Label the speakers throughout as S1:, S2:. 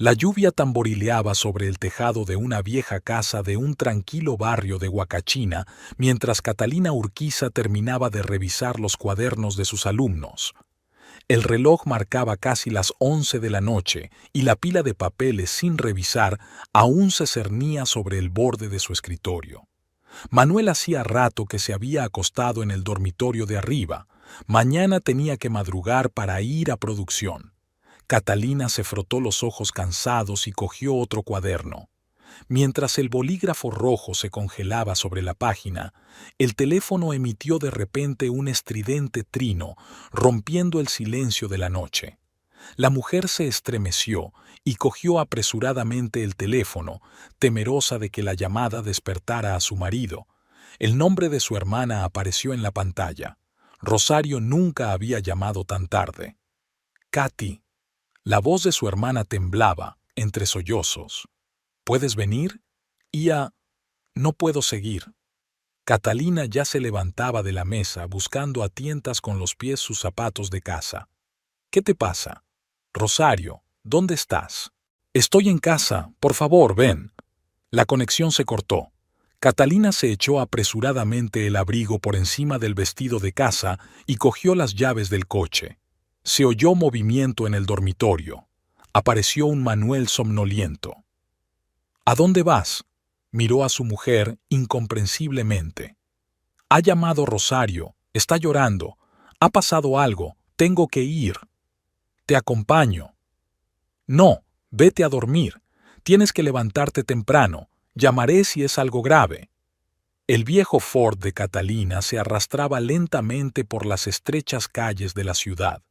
S1: La lluvia tamborileaba sobre el tejado de una vieja casa de un tranquilo barrio de Huacachina mientras Catalina Urquiza terminaba de revisar los cuadernos de sus alumnos. El reloj marcaba casi las 11 de la noche y la pila de papeles sin revisar aún se cernía sobre el borde de su escritorio. Manuel hacía rato que se había acostado en el dormitorio de arriba. Mañana tenía que madrugar para ir a producción. Catalina se frotó los ojos cansados y cogió otro cuaderno. Mientras el bolígrafo rojo se congelaba sobre la página, el teléfono emitió de repente un estridente trino, rompiendo el silencio de la noche. La mujer se estremeció y cogió apresuradamente el teléfono, temerosa de que la llamada despertara a su marido. El nombre de su hermana apareció en la pantalla. Rosario nunca había llamado tan tarde. Katy. La voz de su hermana temblaba, entre sollozos. ¿Puedes venir? No puedo seguir. Catalina ya se levantaba de la mesa buscando a tientas con los pies sus zapatos de casa. ¿Qué te pasa? Rosario, ¿dónde estás? Estoy en casa, por favor, ven. La conexión se cortó. Catalina se echó apresuradamente el abrigo por encima del vestido de casa y cogió las llaves del coche. Se oyó movimiento en el dormitorio. Apareció un Manuel somnoliento. ¿A dónde vas? Miró a su mujer incomprensiblemente. Ha llamado Rosario, está llorando. Ha pasado algo, tengo que ir. Te acompaño. No, vete a dormir. Tienes que levantarte temprano. Llamaré si es algo grave. El viejo Ford de Catalina se arrastraba lentamente por las estrechas calles de la ciudad.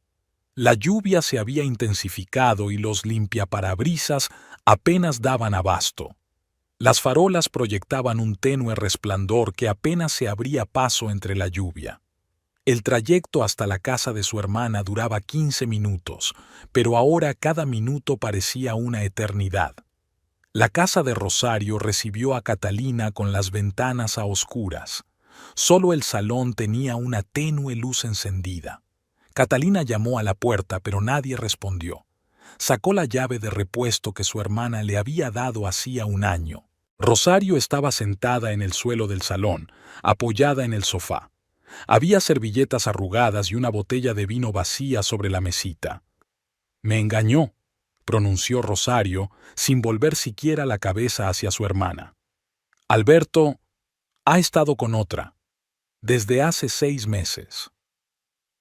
S1: La lluvia se había intensificado y los limpiaparabrisas apenas daban abasto. Las farolas proyectaban un tenue resplandor que apenas se abría paso entre la lluvia. El trayecto hasta la casa de su hermana duraba 15 minutos, pero ahora cada minuto parecía una eternidad. La casa de Rosario recibió a Catalina con las ventanas a oscuras. Solo el salón tenía una tenue luz encendida. Catalina llamó a la puerta, pero nadie respondió. Sacó la llave de repuesto que su hermana le había dado hacía un año. Rosario estaba sentada en el suelo del salón, apoyada en el sofá. Había servilletas arrugadas y una botella de vino vacía sobre la mesita. «Me engañó», pronunció Rosario, sin volver siquiera la cabeza hacia su hermana. «Alberto ha estado con otra, desde hace 6 meses».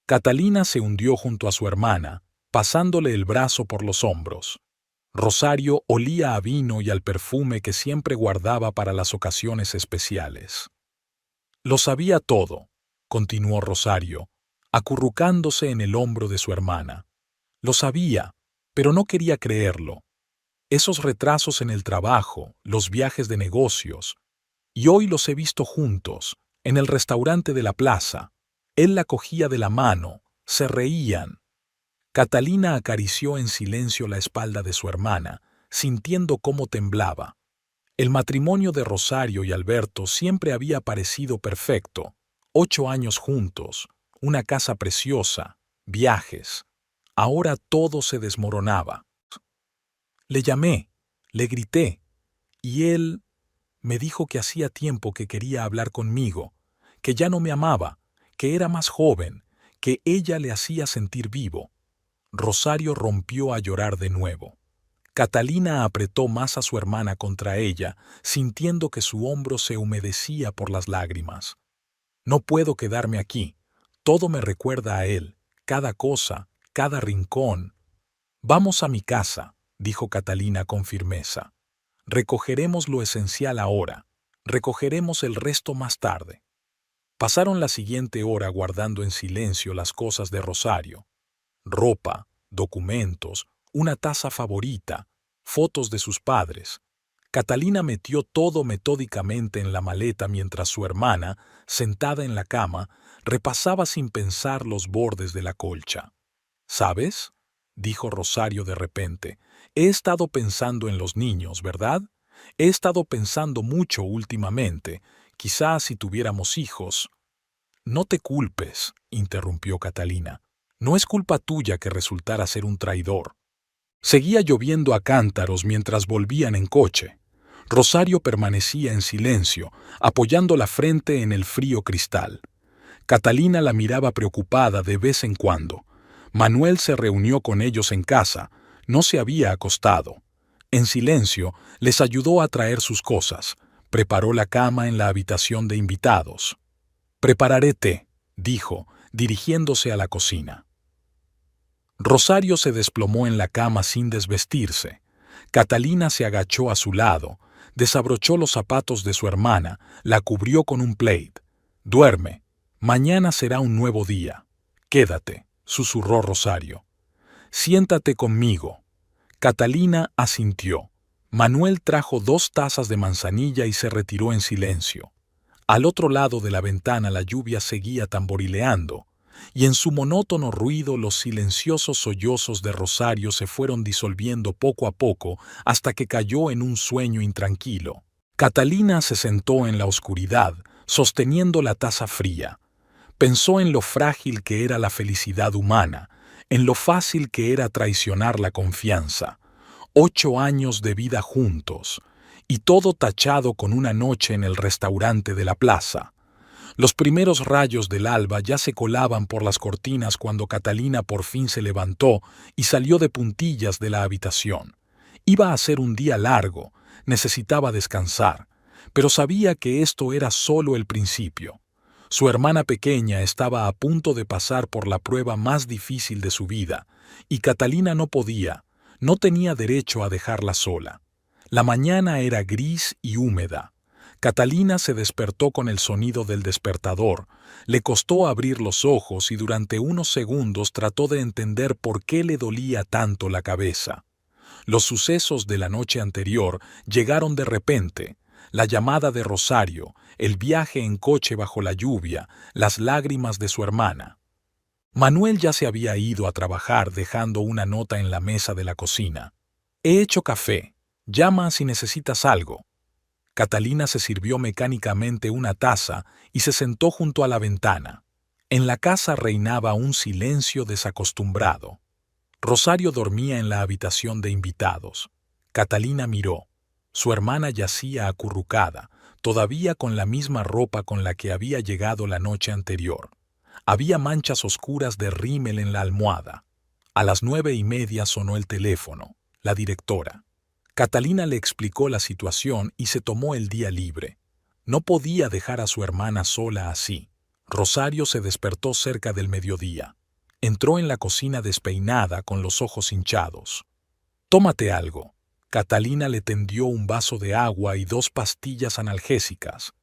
S1: Catalina se hundió junto a su hermana, pasándole el brazo por los hombros. Rosario olía a vino y al perfume que siempre guardaba para las ocasiones especiales. «Lo sabía todo», continuó Rosario, acurrucándose en el hombro de su hermana. «Lo sabía, pero no quería creerlo. Esos retrasos en el trabajo, los viajes de negocios, y hoy los he visto juntos, en el restaurante de la plaza. Él la cogía de la mano, se reían». Catalina acarició en silencio la espalda de su hermana, sintiendo cómo temblaba. El matrimonio de Rosario y Alberto siempre había parecido perfecto. 8 años juntos, una casa preciosa, viajes. Ahora todo se desmoronaba. Le llamé, le grité, y él me dijo que hacía tiempo que quería hablar conmigo, que ya no me amaba, que era más joven, que ella le hacía sentir vivo. Rosario rompió a llorar de nuevo. Catalina apretó más a su hermana contra ella, sintiendo que su hombro se humedecía por las lágrimas. «No puedo quedarme aquí. Todo me recuerda a él, cada cosa, cada rincón». «Vamos a mi casa», dijo Catalina con firmeza. «Recogeremos lo esencial ahora. Recogeremos el resto más tarde». Pasaron la siguiente hora guardando en silencio las cosas de Rosario. Ropa, documentos, una taza favorita, fotos de sus padres. Catalina metió todo metódicamente en la maleta mientras su hermana, sentada en la cama, repasaba sin pensar los bordes de la colcha. «¿Sabes?», dijo Rosario de repente, «he estado pensando en los niños, ¿verdad? He estado pensando mucho últimamente. Quizás si tuviéramos hijos». «No te culpes», interrumpió Catalina. «No es culpa tuya que resultara ser un traidor. Seguía lloviendo a cántaros mientras volvían en coche. Rosario permanecía en silencio, apoyando la frente en el frío cristal. Catalina la miraba preocupada de vez en cuando. Manuel se reunió con ellos en casa. No se había acostado. En silencio, les ayudó a traer sus cosas. Preparó la cama en la habitación de invitados. «Prepararé té», dijo, dirigiéndose a la cocina. Rosario se desplomó en la cama sin desvestirse. Catalina se agachó a su lado, desabrochó los zapatos de su hermana, la cubrió con un plaid. «Duerme. Mañana será un nuevo día. Quédate», susurró Rosario. «Siéntate conmigo». Catalina asintió. Manuel trajo 2 tazas de manzanilla y se retiró en silencio. Al otro lado de la ventana la lluvia seguía tamborileando, y en su monótono ruido los silenciosos sollozos de Rosario se fueron disolviendo poco a poco hasta que cayó en un sueño intranquilo. Catalina se sentó en la oscuridad, sosteniendo la taza fría. Pensó en lo frágil que era la felicidad humana, en lo fácil que era traicionar la confianza. 8 años de vida juntos, y todo tachado con una noche en el restaurante de la plaza. Los primeros rayos del alba ya se colaban por las cortinas cuando Catalina por fin se levantó y salió de puntillas de la habitación. Iba a ser un día largo, necesitaba descansar, pero sabía que esto era solo el principio. Su hermana pequeña estaba a punto de pasar por la prueba más difícil de su vida, y Catalina no tenía derecho a dejarla sola. La mañana era gris y húmeda. Catalina se despertó con el sonido del despertador. Le costó abrir los ojos y durante unos segundos trató de entender por qué le dolía tanto la cabeza. Los sucesos de la noche anterior llegaron de repente. La llamada de Rosario, el viaje en coche bajo la lluvia, las lágrimas de su hermana. Manuel ya se había ido a trabajar dejando una nota en la mesa de la cocina. «He hecho café. Llama si necesitas algo». Catalina se sirvió mecánicamente una taza y se sentó junto a la ventana. En la casa reinaba un silencio desacostumbrado. Rosario dormía en la habitación de invitados. Catalina miró. Su hermana yacía acurrucada, todavía con la misma ropa con la que había llegado la noche anterior. Había manchas oscuras de rímel en la almohada. A las 9:30 sonó el teléfono. La directora. Catalina le explicó la situación y se tomó el día libre. No podía dejar a su hermana sola así. Rosario se despertó cerca del mediodía. Entró en la cocina despeinada con los ojos hinchados. «Tómate algo». Catalina le tendió un vaso de agua y 2 pastillas analgésicas.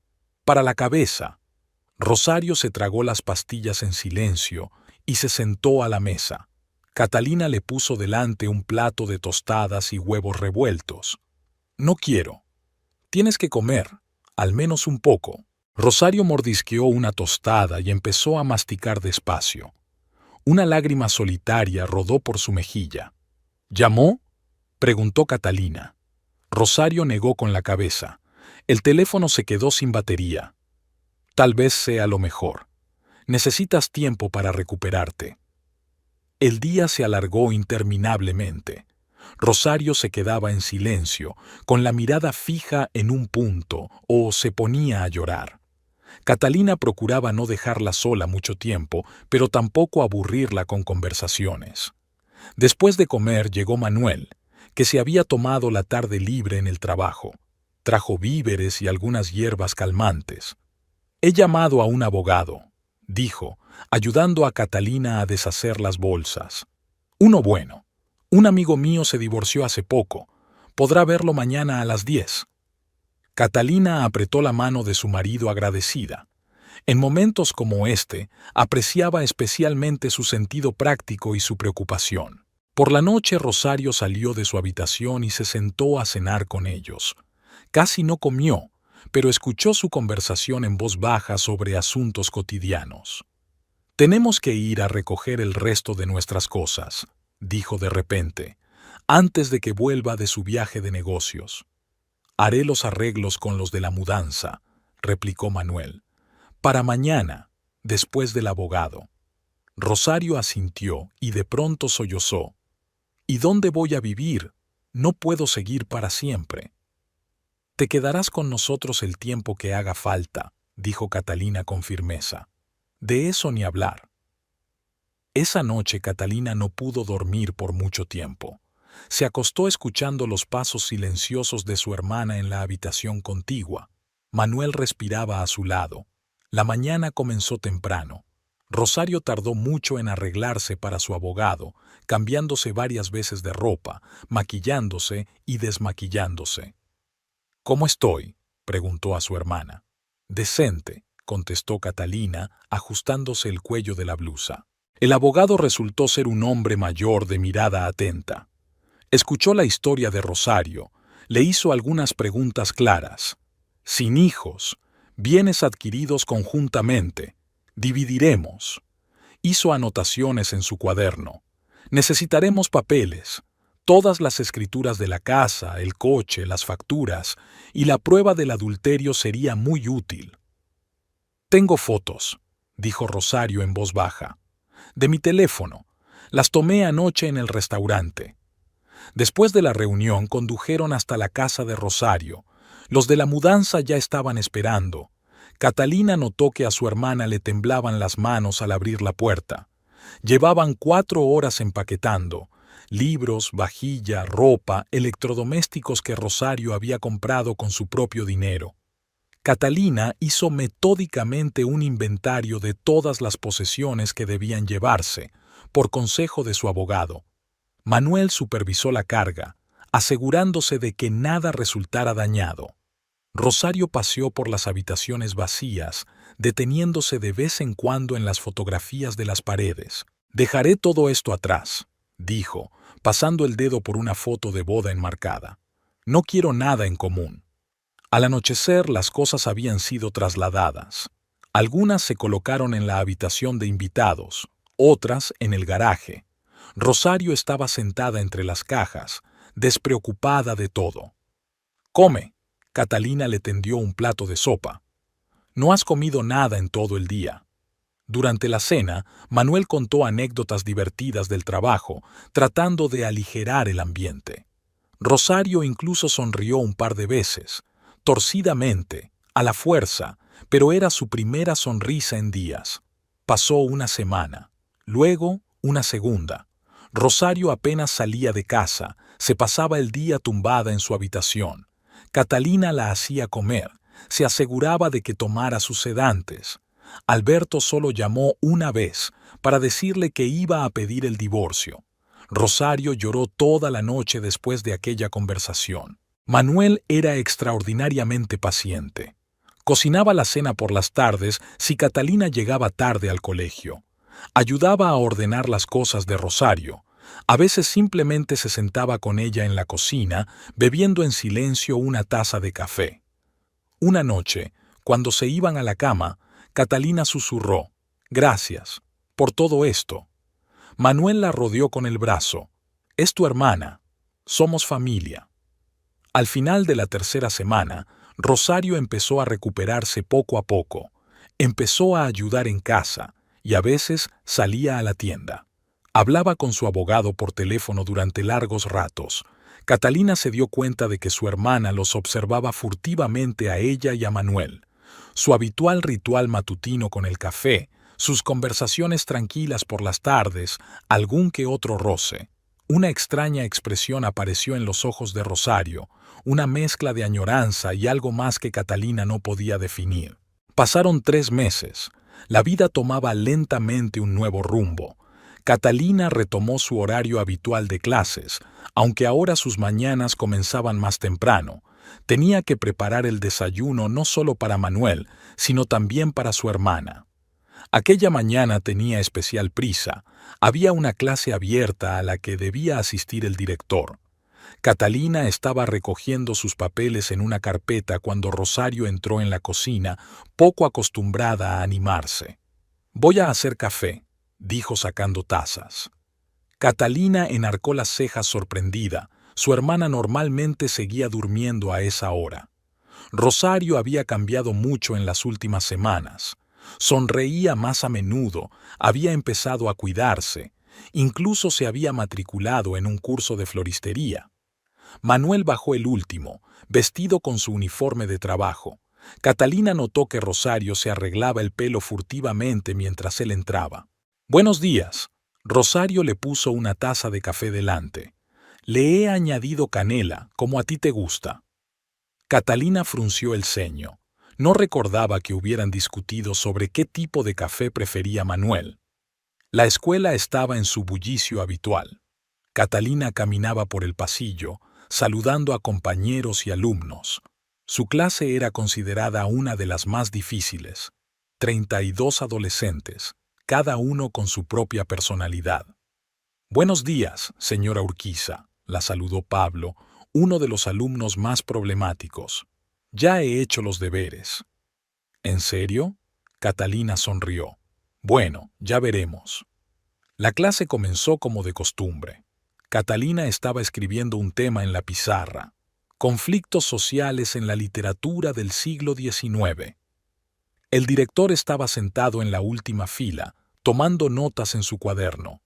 S1: «Para la cabeza». Rosario se tragó las pastillas en silencio y se sentó a la mesa. Catalina le puso delante un plato de tostadas y huevos revueltos. «No quiero». «Tienes que comer, al menos un poco». Rosario mordisqueó una tostada y empezó a masticar despacio. Una lágrima solitaria rodó por su mejilla. «¿Llamó?», preguntó Catalina. Rosario negó con la cabeza. «El teléfono se quedó sin batería». «Tal vez sea lo mejor. Necesitas tiempo para recuperarte». El día se alargó interminablemente. Rosario se quedaba en silencio, con la mirada fija en un punto, o se ponía a llorar. Catalina procuraba no dejarla sola mucho tiempo, pero tampoco aburrirla con conversaciones. Después de comer llegó Manuel, que se había tomado la tarde libre en el trabajo. Trajo víveres y algunas hierbas calmantes. «He llamado a un abogado», dijo, ayudando a Catalina a deshacer las bolsas. «Uno bueno. Un amigo mío se divorció hace poco. Podrá verlo mañana a las 10». Catalina apretó la mano de su marido agradecida. En momentos como este, apreciaba especialmente su sentido práctico y su preocupación. Por la noche Rosario salió de su habitación y se sentó a cenar con ellos. Casi no comió, pero escuchó su conversación en voz baja sobre asuntos cotidianos. «Tenemos que ir a recoger el resto de nuestras cosas», dijo de repente, «antes de que vuelva de su viaje de negocios». «Haré los arreglos con los de la mudanza», replicó Manuel. «Para mañana, después del abogado». Rosario asintió y de pronto sollozó. ¿Y dónde voy a vivir? No puedo seguir para siempre. Te quedarás con nosotros el tiempo que haga falta, dijo Catalina con firmeza. De eso ni hablar. Esa noche Catalina no pudo dormir por mucho tiempo. Se acostó escuchando los pasos silenciosos de su hermana en la habitación contigua. Manuel respiraba a su lado. La mañana comenzó temprano. Rosario tardó mucho en arreglarse para su abogado, cambiándose varias veces de ropa, maquillándose y desmaquillándose. ¿Cómo estoy?, preguntó a su hermana. Decente, contestó Catalina, ajustándose el cuello de la blusa. El abogado resultó ser un hombre mayor de mirada atenta. Escuchó la historia de Rosario, le hizo algunas preguntas claras. Sin hijos, bienes adquiridos conjuntamente, dividiremos. Hizo anotaciones en su cuaderno. Necesitaremos papeles, todas las escrituras de la casa, el coche, las facturas, y la prueba del adulterio sería muy útil. Tengo fotos, dijo Rosario en voz baja. De mi teléfono. Las tomé anoche en el restaurante. Después de la reunión condujeron hasta la casa de Rosario. Los de la mudanza ya estaban esperando. Catalina notó que a su hermana le temblaban las manos al abrir la puerta. Llevaban 4 horas empaquetando. Libros, vajilla, ropa, electrodomésticos que Rosario había comprado con su propio dinero. Catalina hizo metódicamente un inventario de todas las posesiones que debían llevarse, por consejo de su abogado. Manuel supervisó la carga, asegurándose de que nada resultara dañado. Rosario paseó por las habitaciones vacías, deteniéndose de vez en cuando en las fotografías de las paredes. «Dejaré todo esto atrás», dijo, pasando el dedo por una foto de boda enmarcada. «No quiero nada en común». Al anochecer las cosas habían sido trasladadas. Algunas se colocaron en la habitación de invitados, otras en el garaje. Rosario estaba sentada entre las cajas, despreocupada de todo. «Come». Catalina le tendió un plato de sopa. «No has comido nada en todo el día». Durante la cena, Manuel contó anécdotas divertidas del trabajo, tratando de aligerar el ambiente. Rosario incluso sonrió un par de veces, torcidamente, a la fuerza, pero era su primera sonrisa en días. Pasó una semana, luego una segunda. Rosario apenas salía de casa, se pasaba el día tumbada en su habitación. Catalina la hacía comer, se aseguraba de que tomara sus sedantes. Alberto solo llamó una vez para decirle que iba a pedir el divorcio. Rosario lloró toda la noche después de aquella conversación. Manuel era extraordinariamente paciente. Cocinaba la cena por las tardes si Catalina llegaba tarde al colegio. Ayudaba a ordenar las cosas de Rosario. A veces simplemente se sentaba con ella en la cocina, bebiendo en silencio una taza de café. Una noche, cuando se iban a la cama, Catalina susurró: «Gracias por todo esto». Manuel la rodeó con el brazo. «Es tu hermana. Somos familia». Al final de la tercera semana, Rosario empezó a recuperarse poco a poco. Empezó a ayudar en casa y a veces salía a la tienda. Hablaba con su abogado por teléfono durante largos ratos. Catalina se dio cuenta de que su hermana los observaba furtivamente a ella y a Manuel. Su habitual ritual matutino con el café, sus conversaciones tranquilas por las tardes, algún que otro roce. Una extraña expresión apareció en los ojos de Rosario, una mezcla de añoranza y algo más que Catalina no podía definir. Pasaron 3 meses. La vida tomaba lentamente un nuevo rumbo. Catalina retomó su horario habitual de clases, aunque ahora sus mañanas comenzaban más temprano. Tenía que preparar el desayuno no solo para Manuel, sino también para su hermana. Aquella mañana tenía especial prisa. Había una clase abierta a la que debía asistir el director. Catalina estaba recogiendo sus papeles en una carpeta cuando Rosario entró en la cocina, poco acostumbrada a animarse. «Voy a hacer café», dijo sacando tazas. Catalina enarcó las cejas sorprendida. Su hermana normalmente seguía durmiendo a esa hora. Rosario había cambiado mucho en las últimas semanas. Sonreía más a menudo, había empezado a cuidarse. Incluso se había matriculado en un curso de floristería. Manuel bajó el último, vestido con su uniforme de trabajo. Catalina notó que Rosario se arreglaba el pelo furtivamente mientras él entraba. «Buenos días». Rosario le puso una taza de café delante. «Le he añadido canela, como a ti te gusta». Catalina frunció el ceño. No recordaba que hubieran discutido sobre qué tipo de café prefería Manuel. La escuela estaba en su bullicio habitual. Catalina caminaba por el pasillo, saludando a compañeros y alumnos. Su clase era considerada una de las más difíciles. 32 adolescentes, cada uno con su propia personalidad. «Buenos días, señora Urquiza», la saludó Pablo, uno de los alumnos más problemáticos. «Ya he hecho los deberes». «¿En serio?». Catalina sonrió. «Bueno, ya veremos». La clase comenzó como de costumbre. Catalina estaba escribiendo un tema en la pizarra: conflictos sociales en la literatura del siglo XIX. El director estaba sentado en la última fila, tomando notas en su cuaderno.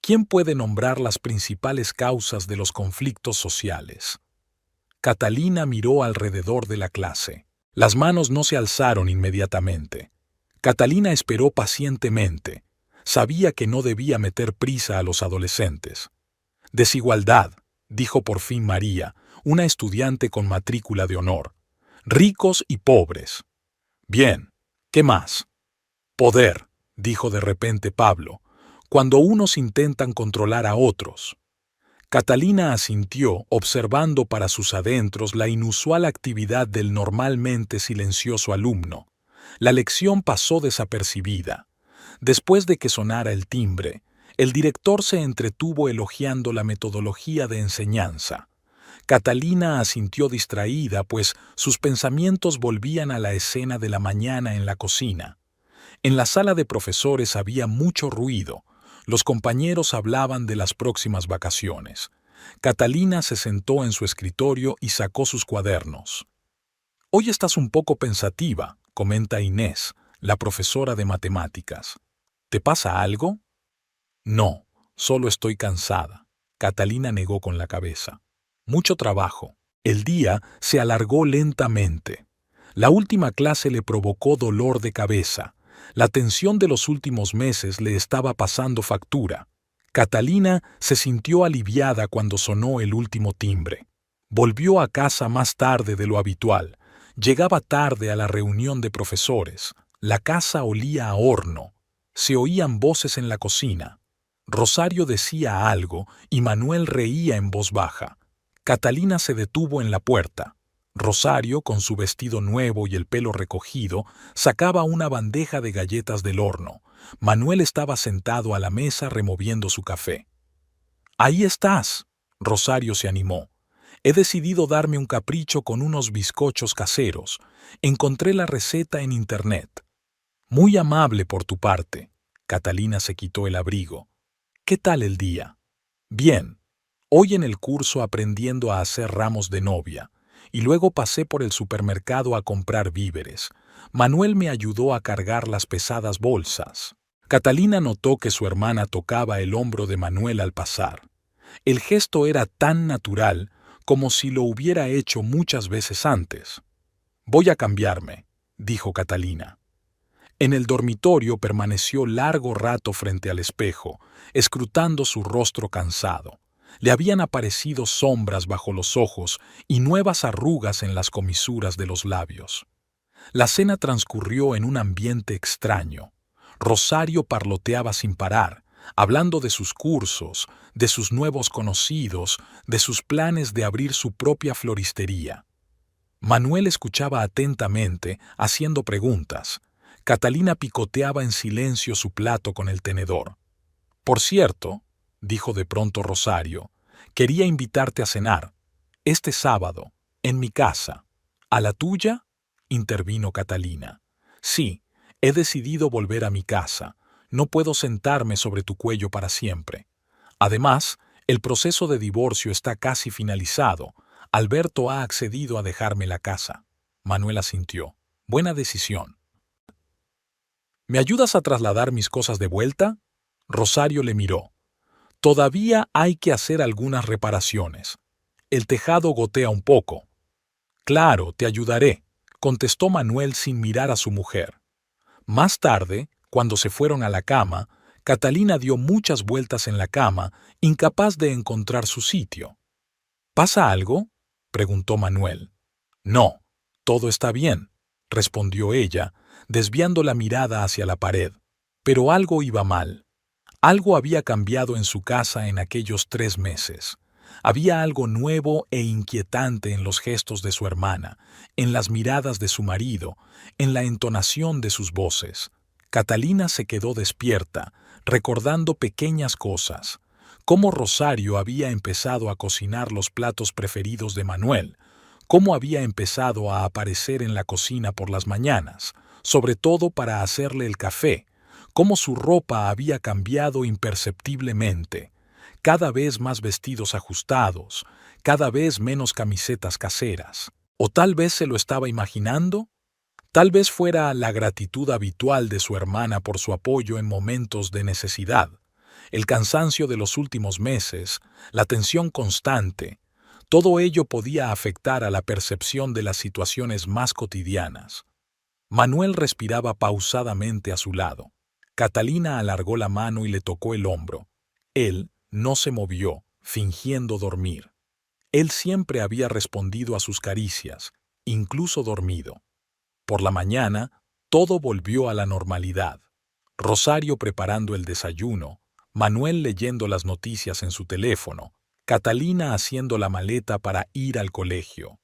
S1: ¿Quién puede nombrar las principales causas de los conflictos sociales? Catalina miró alrededor de la clase. Las manos no se alzaron inmediatamente. Catalina esperó pacientemente. Sabía que no debía meter prisa a los adolescentes. «Desigualdad», dijo por fin María, una estudiante con matrícula de honor. «Ricos y pobres». «Bien, ¿qué más?». «Poder», dijo de repente Pablo, «cuando unos intentan controlar a otros». Catalina asintió, observando para sus adentros la inusual actividad del normalmente silencioso alumno. La lección pasó desapercibida. Después de que sonara el timbre, el director se entretuvo elogiando la metodología de enseñanza. Catalina asintió distraída, pues sus pensamientos volvían a la escena de la mañana en la cocina. En la sala de profesores había mucho ruido. Los compañeros hablaban de las próximas vacaciones. Catalina se sentó en su escritorio y sacó sus cuadernos. «Hoy estás un poco pensativa», comenta Inés, la profesora de matemáticas. «¿Te pasa algo?». «No, solo estoy cansada», Catalina negó con la cabeza. «Mucho trabajo». El día se alargó lentamente. La última clase le provocó dolor de cabeza. La tensión de los últimos meses le estaba pasando factura. Catalina se sintió aliviada cuando sonó el último timbre. Volvió a casa más tarde de lo habitual. Llegaba tarde a la reunión de profesores. La casa olía a horno. Se oían voces en la cocina. Rosario decía algo y Manuel reía en voz baja. Catalina se detuvo en la puerta. Rosario, con su vestido nuevo y el pelo recogido, sacaba una bandeja de galletas del horno. Manuel estaba sentado a la mesa removiendo su café. «Ahí estás», Rosario se animó. «He decidido darme un capricho con unos bizcochos caseros. Encontré la receta en internet». «Muy amable por tu parte». Catalina se quitó el abrigo. «¿Qué tal el día?». «Bien. Hoy en el curso aprendiendo a hacer ramos de novia. Y luego pasé por el supermercado a comprar víveres. Manuel me ayudó a cargar las pesadas bolsas». Catalina notó que su hermana tocaba el hombro de Manuel al pasar. El gesto era tan natural como si lo hubiera hecho muchas veces antes. «Voy a cambiarme», dijo Catalina. En el dormitorio permaneció largo rato frente al espejo, escrutando su rostro cansado. Le habían aparecido sombras bajo los ojos y nuevas arrugas en las comisuras de los labios. La cena transcurrió en un ambiente extraño. Rosario parloteaba sin parar, hablando de sus cursos, de sus nuevos conocidos, de sus planes de abrir su propia floristería. Manuel escuchaba atentamente, haciendo preguntas. Catalina picoteaba en silencio su plato con el tenedor. «Por cierto», dijo de pronto Rosario, «quería invitarte a cenar. Este sábado, en mi casa». «¿A la tuya?», intervino Catalina. «Sí, he decidido volver a mi casa. No puedo sentarme sobre tu cuello para siempre. Además, el proceso de divorcio está casi finalizado. Alberto ha accedido a dejarme la casa». Manuel asintió. «Buena decisión». «¿Me ayudas a trasladar mis cosas de vuelta?». Rosario le miró. Todavía hay que hacer algunas reparaciones. El tejado gotea un poco. Claro, te ayudaré, contestó Manuel sin mirar a su mujer. Más tarde, cuando se fueron a la cama, Catalina dio muchas vueltas en la cama, incapaz de encontrar su sitio. ¿Pasa algo?, preguntó Manuel. No, todo está bien, respondió ella, desviando la mirada hacia la pared. Pero algo iba mal. Algo había cambiado en su casa en aquellos 3 meses. Había algo nuevo e inquietante en los gestos de su hermana, en las miradas de su marido, en la entonación de sus voces. Catalina se quedó despierta, recordando pequeñas cosas, cómo Rosario había empezado a cocinar los platos preferidos de Manuel, cómo había empezado a aparecer en la cocina por las mañanas, sobre todo para hacerle el café, cómo su ropa había cambiado imperceptiblemente, cada vez más vestidos ajustados, cada vez menos camisetas caseras. ¿O tal vez se lo estaba imaginando? Tal vez fuera la gratitud habitual de su hermana por su apoyo en momentos de necesidad, el cansancio de los últimos meses, la tensión constante. Todo ello podía afectar a la percepción de las situaciones más cotidianas. Manuel respiraba pausadamente a su lado. Catalina alargó la mano y le tocó el hombro. Él no se movió, fingiendo dormir. Él siempre había respondido a sus caricias, incluso dormido. Por la mañana, todo volvió a la normalidad. Rosario preparando el desayuno, Manuel leyendo las noticias en su teléfono, Catalina haciendo la maleta para ir al colegio.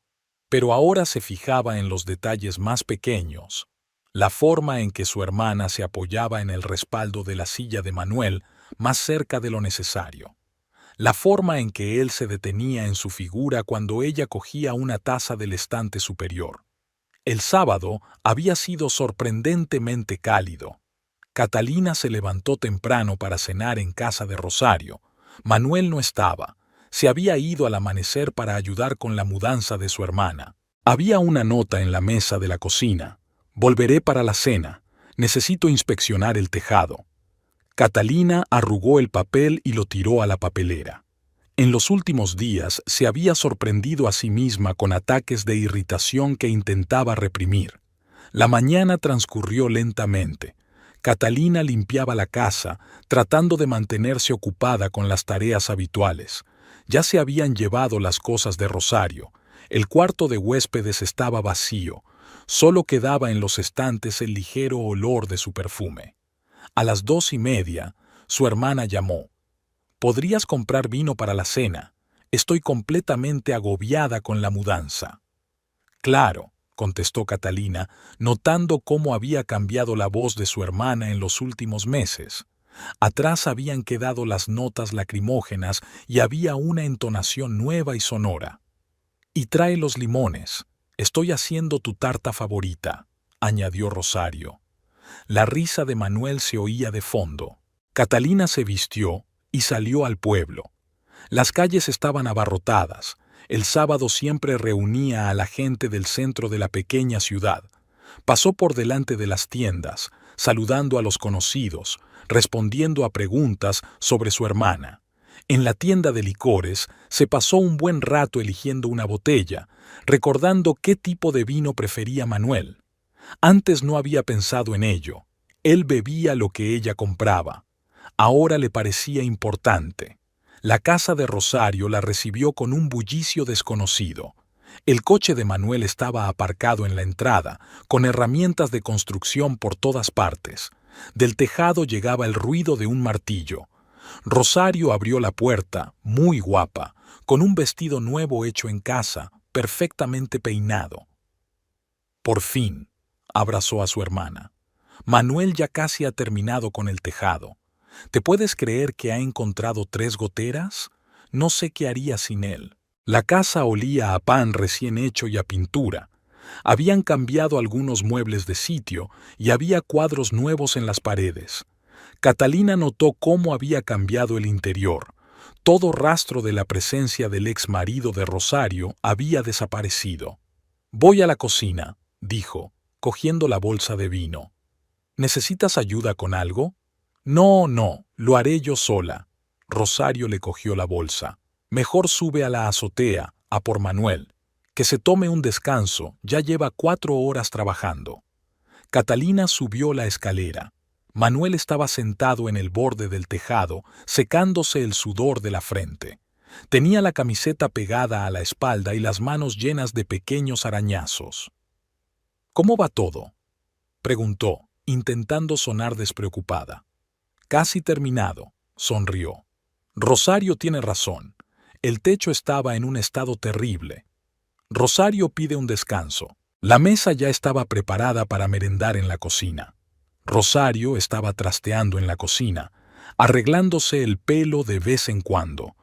S1: Pero ahora se fijaba en los detalles más pequeños, la forma en que su hermana se apoyaba en el respaldo de la silla de Manuel más cerca de lo necesario, la forma en que él se detenía en su figura cuando ella cogía una taza del estante superior. El sábado había sido sorprendentemente cálido. Catalina se levantó temprano para cenar en casa de Rosario. Manuel no estaba. Se había ido al amanecer para ayudar con la mudanza de su hermana. Había una nota en la mesa de la cocina. Volveré para la cena. Necesito inspeccionar el tejado. Catalina arrugó el papel y lo tiró a la papelera. En los últimos días se había sorprendido a sí misma con ataques de irritación que intentaba reprimir. La mañana transcurrió lentamente. Catalina limpiaba la casa, tratando de mantenerse ocupada con las tareas habituales. Ya se habían llevado las cosas de Rosario. El cuarto de huéspedes estaba vacío. Solo quedaba en los estantes el ligero olor de su perfume. A las 2:30, su hermana llamó. «¿Podrías comprar vino para la cena? Estoy completamente agobiada con la mudanza». «Claro», contestó Catalina, notando cómo había cambiado la voz de su hermana en los últimos meses. Atrás habían quedado las notas lacrimógenas y había una entonación nueva y sonora. «Y trae los limones. Estoy haciendo tu tarta favorita», añadió Rosario. La risa de Manuel se oía de fondo. Catalina se vistió y salió al pueblo. Las calles estaban abarrotadas. El sábado siempre reunía a la gente del centro de la pequeña ciudad. Pasó por delante de las tiendas, saludando a los conocidos, respondiendo a preguntas sobre su hermana. En la tienda de licores se pasó un buen rato eligiendo una botella, recordando qué tipo de vino prefería Manuel. Antes no había pensado en ello. Él bebía lo que ella compraba. Ahora le parecía importante. La casa de Rosario la recibió con un bullicio desconocido. El coche de Manuel estaba aparcado en la entrada, con herramientas de construcción por todas partes. Del tejado llegaba el ruido de un martillo. Rosario abrió la puerta, muy guapa, con un vestido nuevo hecho en casa, perfectamente peinado. Por fin, abrazó a su hermana. Manuel ya casi ha terminado con el tejado. ¿Te puedes creer que ha encontrado 3 goteras? No sé qué haría sin él. La casa olía a pan recién hecho y a pintura. Habían cambiado algunos muebles de sitio y había cuadros nuevos en las paredes. Catalina notó cómo había cambiado el interior. Todo rastro de la presencia del ex marido de Rosario había desaparecido. «Voy a la cocina», dijo, cogiendo la bolsa de vino. «¿Necesitas ayuda con algo?» «No, lo haré yo sola». Rosario le cogió la bolsa. Mejor sube a la azotea, a por Manuel. Que se tome un descanso, ya lleva 4 horas trabajando. Catalina subió la escalera. Manuel estaba sentado en el borde del tejado, secándose el sudor de la frente. Tenía la camiseta pegada a la espalda y las manos llenas de pequeños arañazos. «¿Cómo va todo?», preguntó, intentando sonar despreocupada. «Casi terminado», sonrió. «Rosario tiene razón. El techo estaba en un estado terrible. Rosario pide un descanso. La mesa ya estaba preparada para merendar en la cocina. Rosario estaba trasteando en la cocina, arreglándose el pelo de vez en cuando.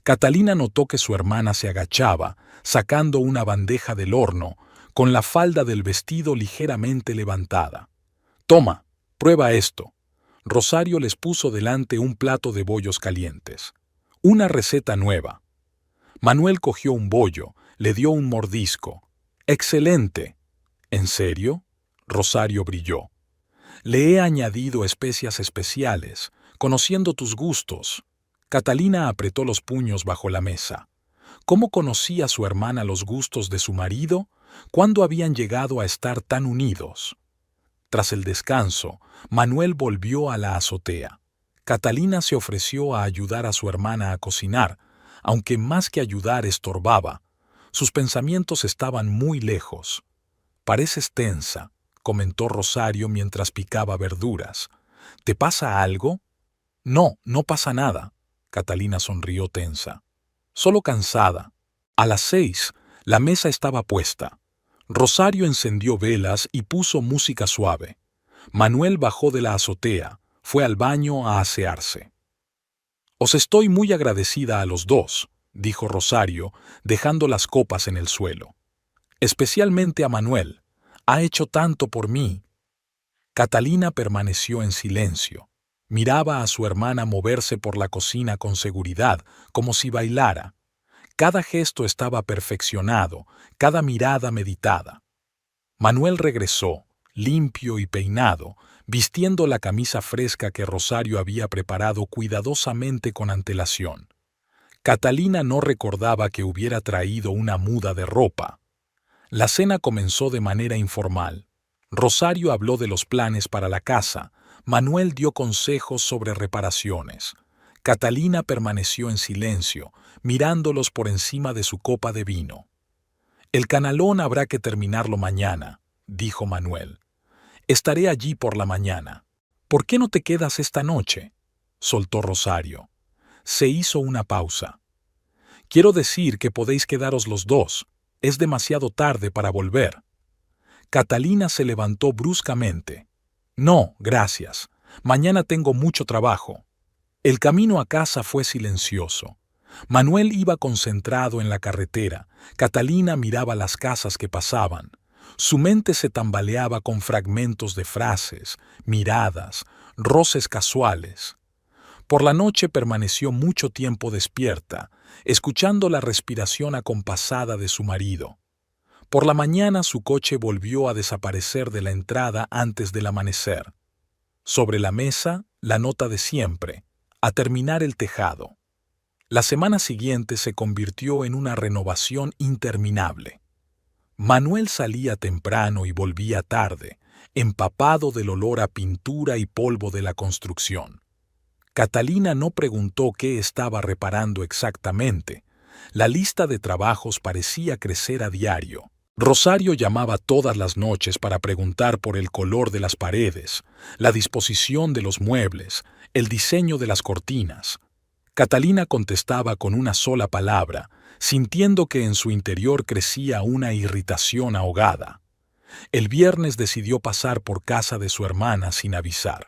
S1: Catalina notó que su hermana se agachaba, sacando una bandeja del horno, con la falda del vestido ligeramente levantada. «Toma, prueba esto». Rosario les puso delante un plato de bollos calientes. Una receta nueva. Manuel cogió un bollo, le dio un mordisco. «¡Excelente!». «¿En serio?». Rosario brilló. «Le he añadido especias especiales, conociendo tus gustos». Catalina apretó los puños bajo la mesa. ¿Cómo conocía su hermana los gustos de su marido? ¿Cuándo habían llegado a estar tan unidos? Tras el descanso, Manuel volvió a la azotea. Catalina se ofreció a ayudar a su hermana a cocinar, aunque más que ayudar estorbaba. Sus pensamientos estaban muy lejos. «Pareces tensa», comentó Rosario mientras picaba verduras. «¿Te pasa algo?». «No, no pasa nada». Catalina sonrió tensa. «Solo cansada». A las 6, la mesa estaba puesta. Rosario encendió velas y puso música suave. Manuel bajó de la azotea, fue al baño a asearse. «Os estoy muy agradecida a los dos», dijo Rosario, dejando las copas en el suelo. «Especialmente a Manuel. Ha hecho tanto por mí». Catalina permaneció en silencio. Miraba a su hermana moverse por la cocina con seguridad, como si bailara. Cada gesto estaba perfeccionado, cada mirada meditada. Manuel regresó, limpio y peinado, vistiendo la camisa fresca que Rosario había preparado cuidadosamente con antelación. Catalina no recordaba que hubiera traído una muda de ropa. La cena comenzó de manera informal. Rosario habló de los planes para la casa. Manuel dio consejos sobre reparaciones. Catalina permaneció en silencio, mirándolos por encima de su copa de vino. «El canalón habrá que terminarlo mañana», dijo Manuel. «Estaré allí por la mañana». «¿Por qué no te quedas esta noche?», soltó Rosario. Se hizo una pausa. «Quiero decir que podéis quedaros los dos. Es demasiado tarde para volver». Catalina se levantó bruscamente. «No, gracias. Mañana tengo mucho trabajo». El camino a casa fue silencioso. Manuel iba concentrado en la carretera. Catalina miraba las casas que pasaban. Su mente se tambaleaba con fragmentos de frases, miradas, roces casuales. Por la noche permaneció mucho tiempo despierta, escuchando la respiración acompasada de su marido. Por la mañana su coche volvió a desaparecer de la entrada antes del amanecer. Sobre la mesa, la nota de siempre: a terminar el tejado. La semana siguiente se convirtió en una renovación interminable. Manuel salía temprano y volvía tarde, empapado del olor a pintura y polvo de la construcción. Catalina no preguntó qué estaba reparando exactamente. La lista de trabajos parecía crecer a diario. Rosario llamaba todas las noches para preguntar por el color de las paredes, la disposición de los muebles, el diseño de las cortinas. Catalina contestaba con una sola palabra, sintiendo que en su interior crecía una irritación ahogada. El viernes decidió pasar por casa de su hermana sin avisar.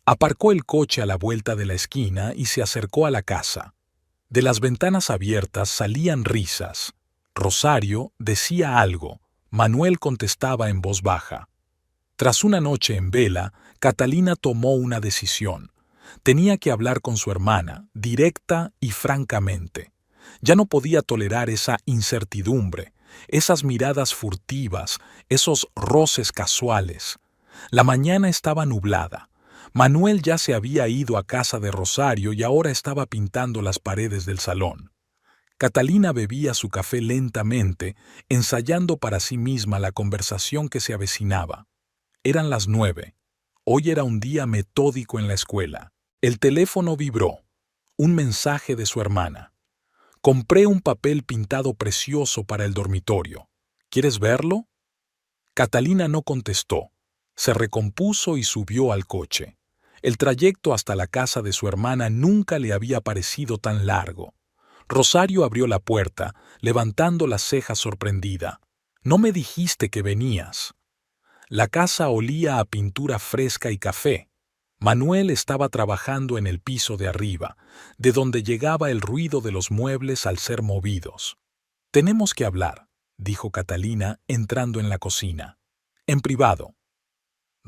S1: Aparcó el coche a la vuelta de la esquina y se acercó a la casa. De las ventanas abiertas salían risas. Rosario decía algo. Manuel contestaba en voz baja. Tras una noche en vela, Catalina tomó una decisión. Tenía que hablar con su hermana, directa y francamente. Ya no podía tolerar esa incertidumbre, esas miradas furtivas, esos roces casuales. La mañana estaba nublada. Manuel ya se había ido a casa de Rosario y ahora estaba pintando las paredes del salón. Catalina bebía su café lentamente, ensayando para sí misma la conversación que se avecinaba. Eran las 9. Hoy era un día metódico en la escuela. El teléfono vibró. Un mensaje de su hermana. Compré un papel pintado precioso para el dormitorio. ¿Quieres verlo? Catalina no contestó. Se recompuso y subió al coche. El trayecto hasta la casa de su hermana nunca le había parecido tan largo. Rosario abrió la puerta, levantando las cejas sorprendida. «No me dijiste que venías». La casa olía a pintura fresca y café. Manuel estaba trabajando en el piso de arriba, de donde llegaba el ruido de los muebles al ser movidos. «Tenemos que hablar», dijo Catalina, entrando en la cocina. «En privado».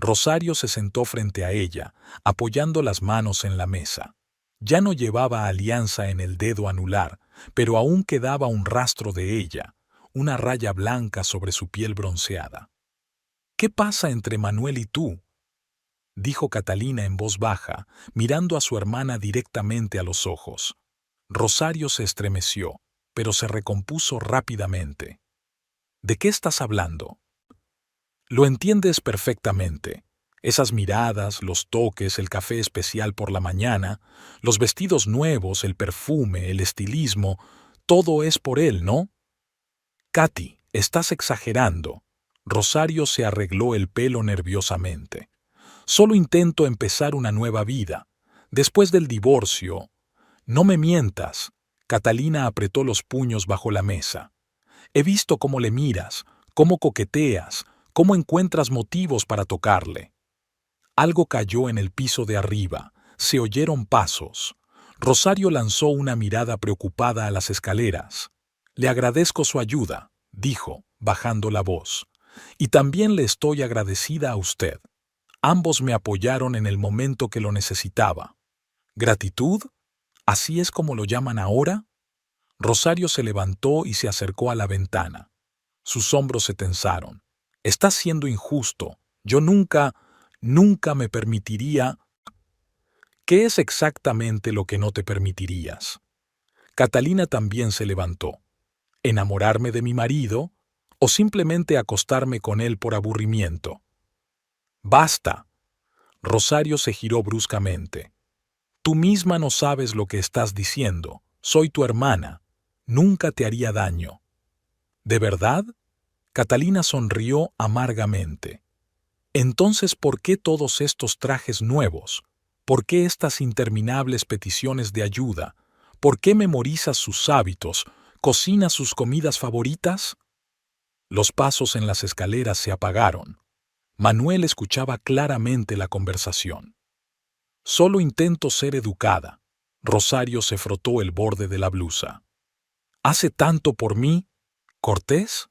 S1: Rosario se sentó frente a ella, apoyando las manos en la mesa. Ya no llevaba alianza en el dedo anular, pero aún quedaba un rastro de ella, una raya blanca sobre su piel bronceada. «¿Qué pasa entre Manuel y tú?», dijo Catalina en voz baja, mirando a su hermana directamente a los ojos. Rosario se estremeció, pero se recompuso rápidamente. «¿De qué estás hablando?». «Lo entiendes perfectamente. Esas miradas, los toques, el café especial por la mañana, los vestidos nuevos, el perfume, el estilismo, todo es por él, ¿no?». «Katy, estás exagerando». Rosario se arregló el pelo nerviosamente. «Solo intento empezar una nueva vida. Después del divorcio». «No me mientas». Catalina apretó los puños bajo la mesa. «He visto cómo le miras, cómo coqueteas, cómo encuentras motivos para tocarle». Algo cayó en el piso de arriba. Se oyeron pasos. Rosario lanzó una mirada preocupada a las escaleras. «Le agradezco su ayuda», dijo, bajando la voz. «Y también le estoy agradecida a usted. Ambos me apoyaron en el momento que lo necesitaba». «¿Gratitud? ¿Así es como lo llaman ahora?». Rosario se levantó y se acercó a la ventana. Sus hombros se tensaron. «Estás siendo injusto. Yo nunca me permitiría». «¿Qué es exactamente lo que no te permitirías?». Catalina también se levantó. «¿Enamorarme de mi marido o simplemente acostarme con él por aburrimiento?». «Basta». Rosario se giró bruscamente. «Tú misma no sabes lo que estás diciendo. Soy tu hermana. Nunca te haría daño». «¿De verdad?». Catalina sonrió amargamente. «Entonces, ¿por qué todos estos trajes nuevos? ¿Por qué estas interminables peticiones de ayuda? ¿Por qué memorizas sus hábitos? ¿Cocinas sus comidas favoritas?». Los pasos en las escaleras se apagaron. Manuel escuchaba claramente la conversación. «Solo intento ser educada». Rosario se frotó el borde de la blusa. «¿Hace tanto por mí? ¿Cortés?».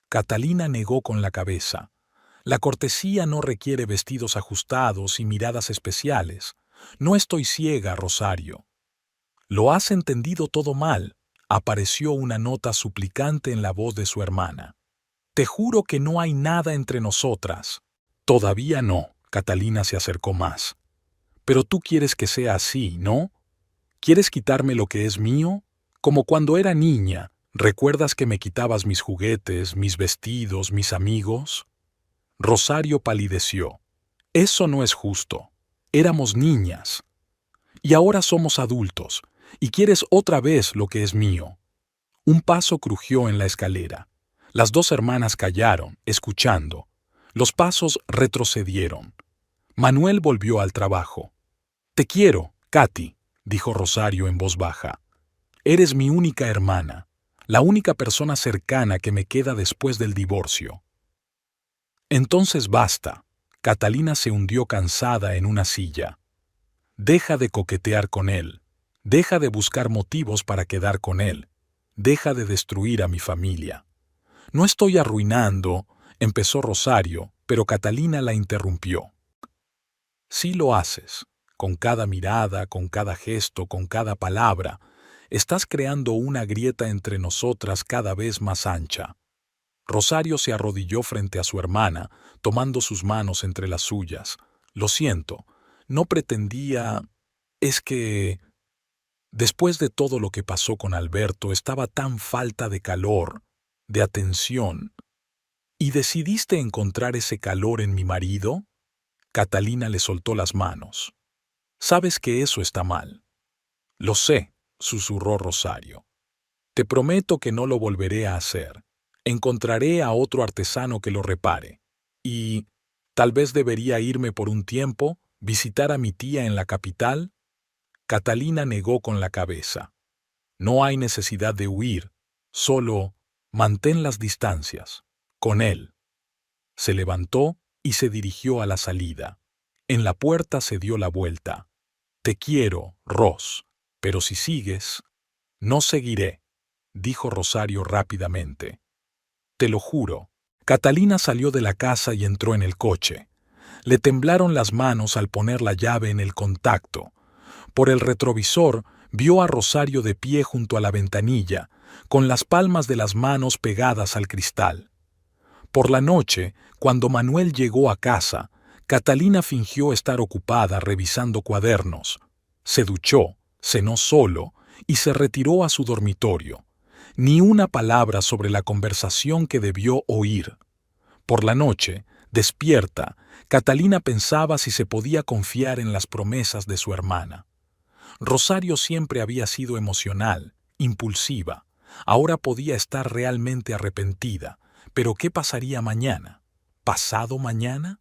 S1: Catalina negó con la cabeza. «La cortesía no requiere vestidos ajustados y miradas especiales. No estoy ciega, Rosario». «Lo has entendido todo mal», apareció una nota suplicante en la voz de su hermana. «Te juro que no hay nada entre nosotras». «Todavía no», Catalina se acercó más. «Pero tú quieres que sea así, ¿no? ¿Quieres quitarme lo que es mío? Como cuando era niña. ¿Recuerdas que me quitabas mis juguetes, mis vestidos, mis amigos?». Rosario palideció. «Eso no es justo. Éramos niñas. Y ahora somos adultos, y quieres otra vez lo que es mío». Un paso crujió en la escalera. Las dos hermanas callaron, escuchando. Los pasos retrocedieron. Manuel volvió al trabajo. «Te quiero, Katy», dijo Rosario en voz baja. «Eres mi única hermana, la única persona cercana que me queda después del divorcio». «Entonces basta». Catalina se hundió cansada en una silla. «Deja de coquetear con él. Deja de buscar motivos para quedar con él. Deja de destruir a mi familia». «No estoy arruinando», empezó Rosario, pero Catalina la interrumpió. «Sí lo haces. Con cada mirada, con cada gesto, con cada palabra, estás creando una grieta entre nosotras cada vez más ancha». Rosario se arrodilló frente a su hermana, tomando sus manos entre las suyas. «Lo siento. No pretendía... Es que... Después de todo lo que pasó con Alberto, estaba tan falta de calor, de atención. ¿Y decidiste encontrar ese calor en mi marido? Catalina le soltó las manos. Sabes que eso está mal. Lo sé, susurró Rosario. Te prometo que no lo volveré a hacer. Encontraré a otro artesano que lo repare. Y tal vez debería irme por un tiempo, visitar a mi tía en la capital. Catalina negó con la cabeza. No hay necesidad de huir, solo mantén las distancias. Con él. Se levantó y se dirigió a la salida. En la puerta se dio la vuelta. Te quiero, Ros, pero si sigues... No seguiré, dijo Rosario rápidamente. Te lo juro. Catalina salió de la casa y entró en el coche. Le temblaron las manos al poner la llave en el contacto. Por el retrovisor vio a Rosario de pie junto a la ventanilla, con las palmas de las manos pegadas al cristal. Por la noche, cuando Manuel llegó a casa, Catalina fingió estar ocupada revisando cuadernos. Se duchó, cenó solo y se retiró a su dormitorio. Ni una palabra sobre la conversación que debió oír. Por la noche, despierta, Catalina pensaba si se podía confiar en las promesas de su hermana. Rosario siempre había sido emocional, impulsiva. Ahora podía estar realmente arrepentida. Pero ¿qué pasaría mañana? ¿Pasado mañana?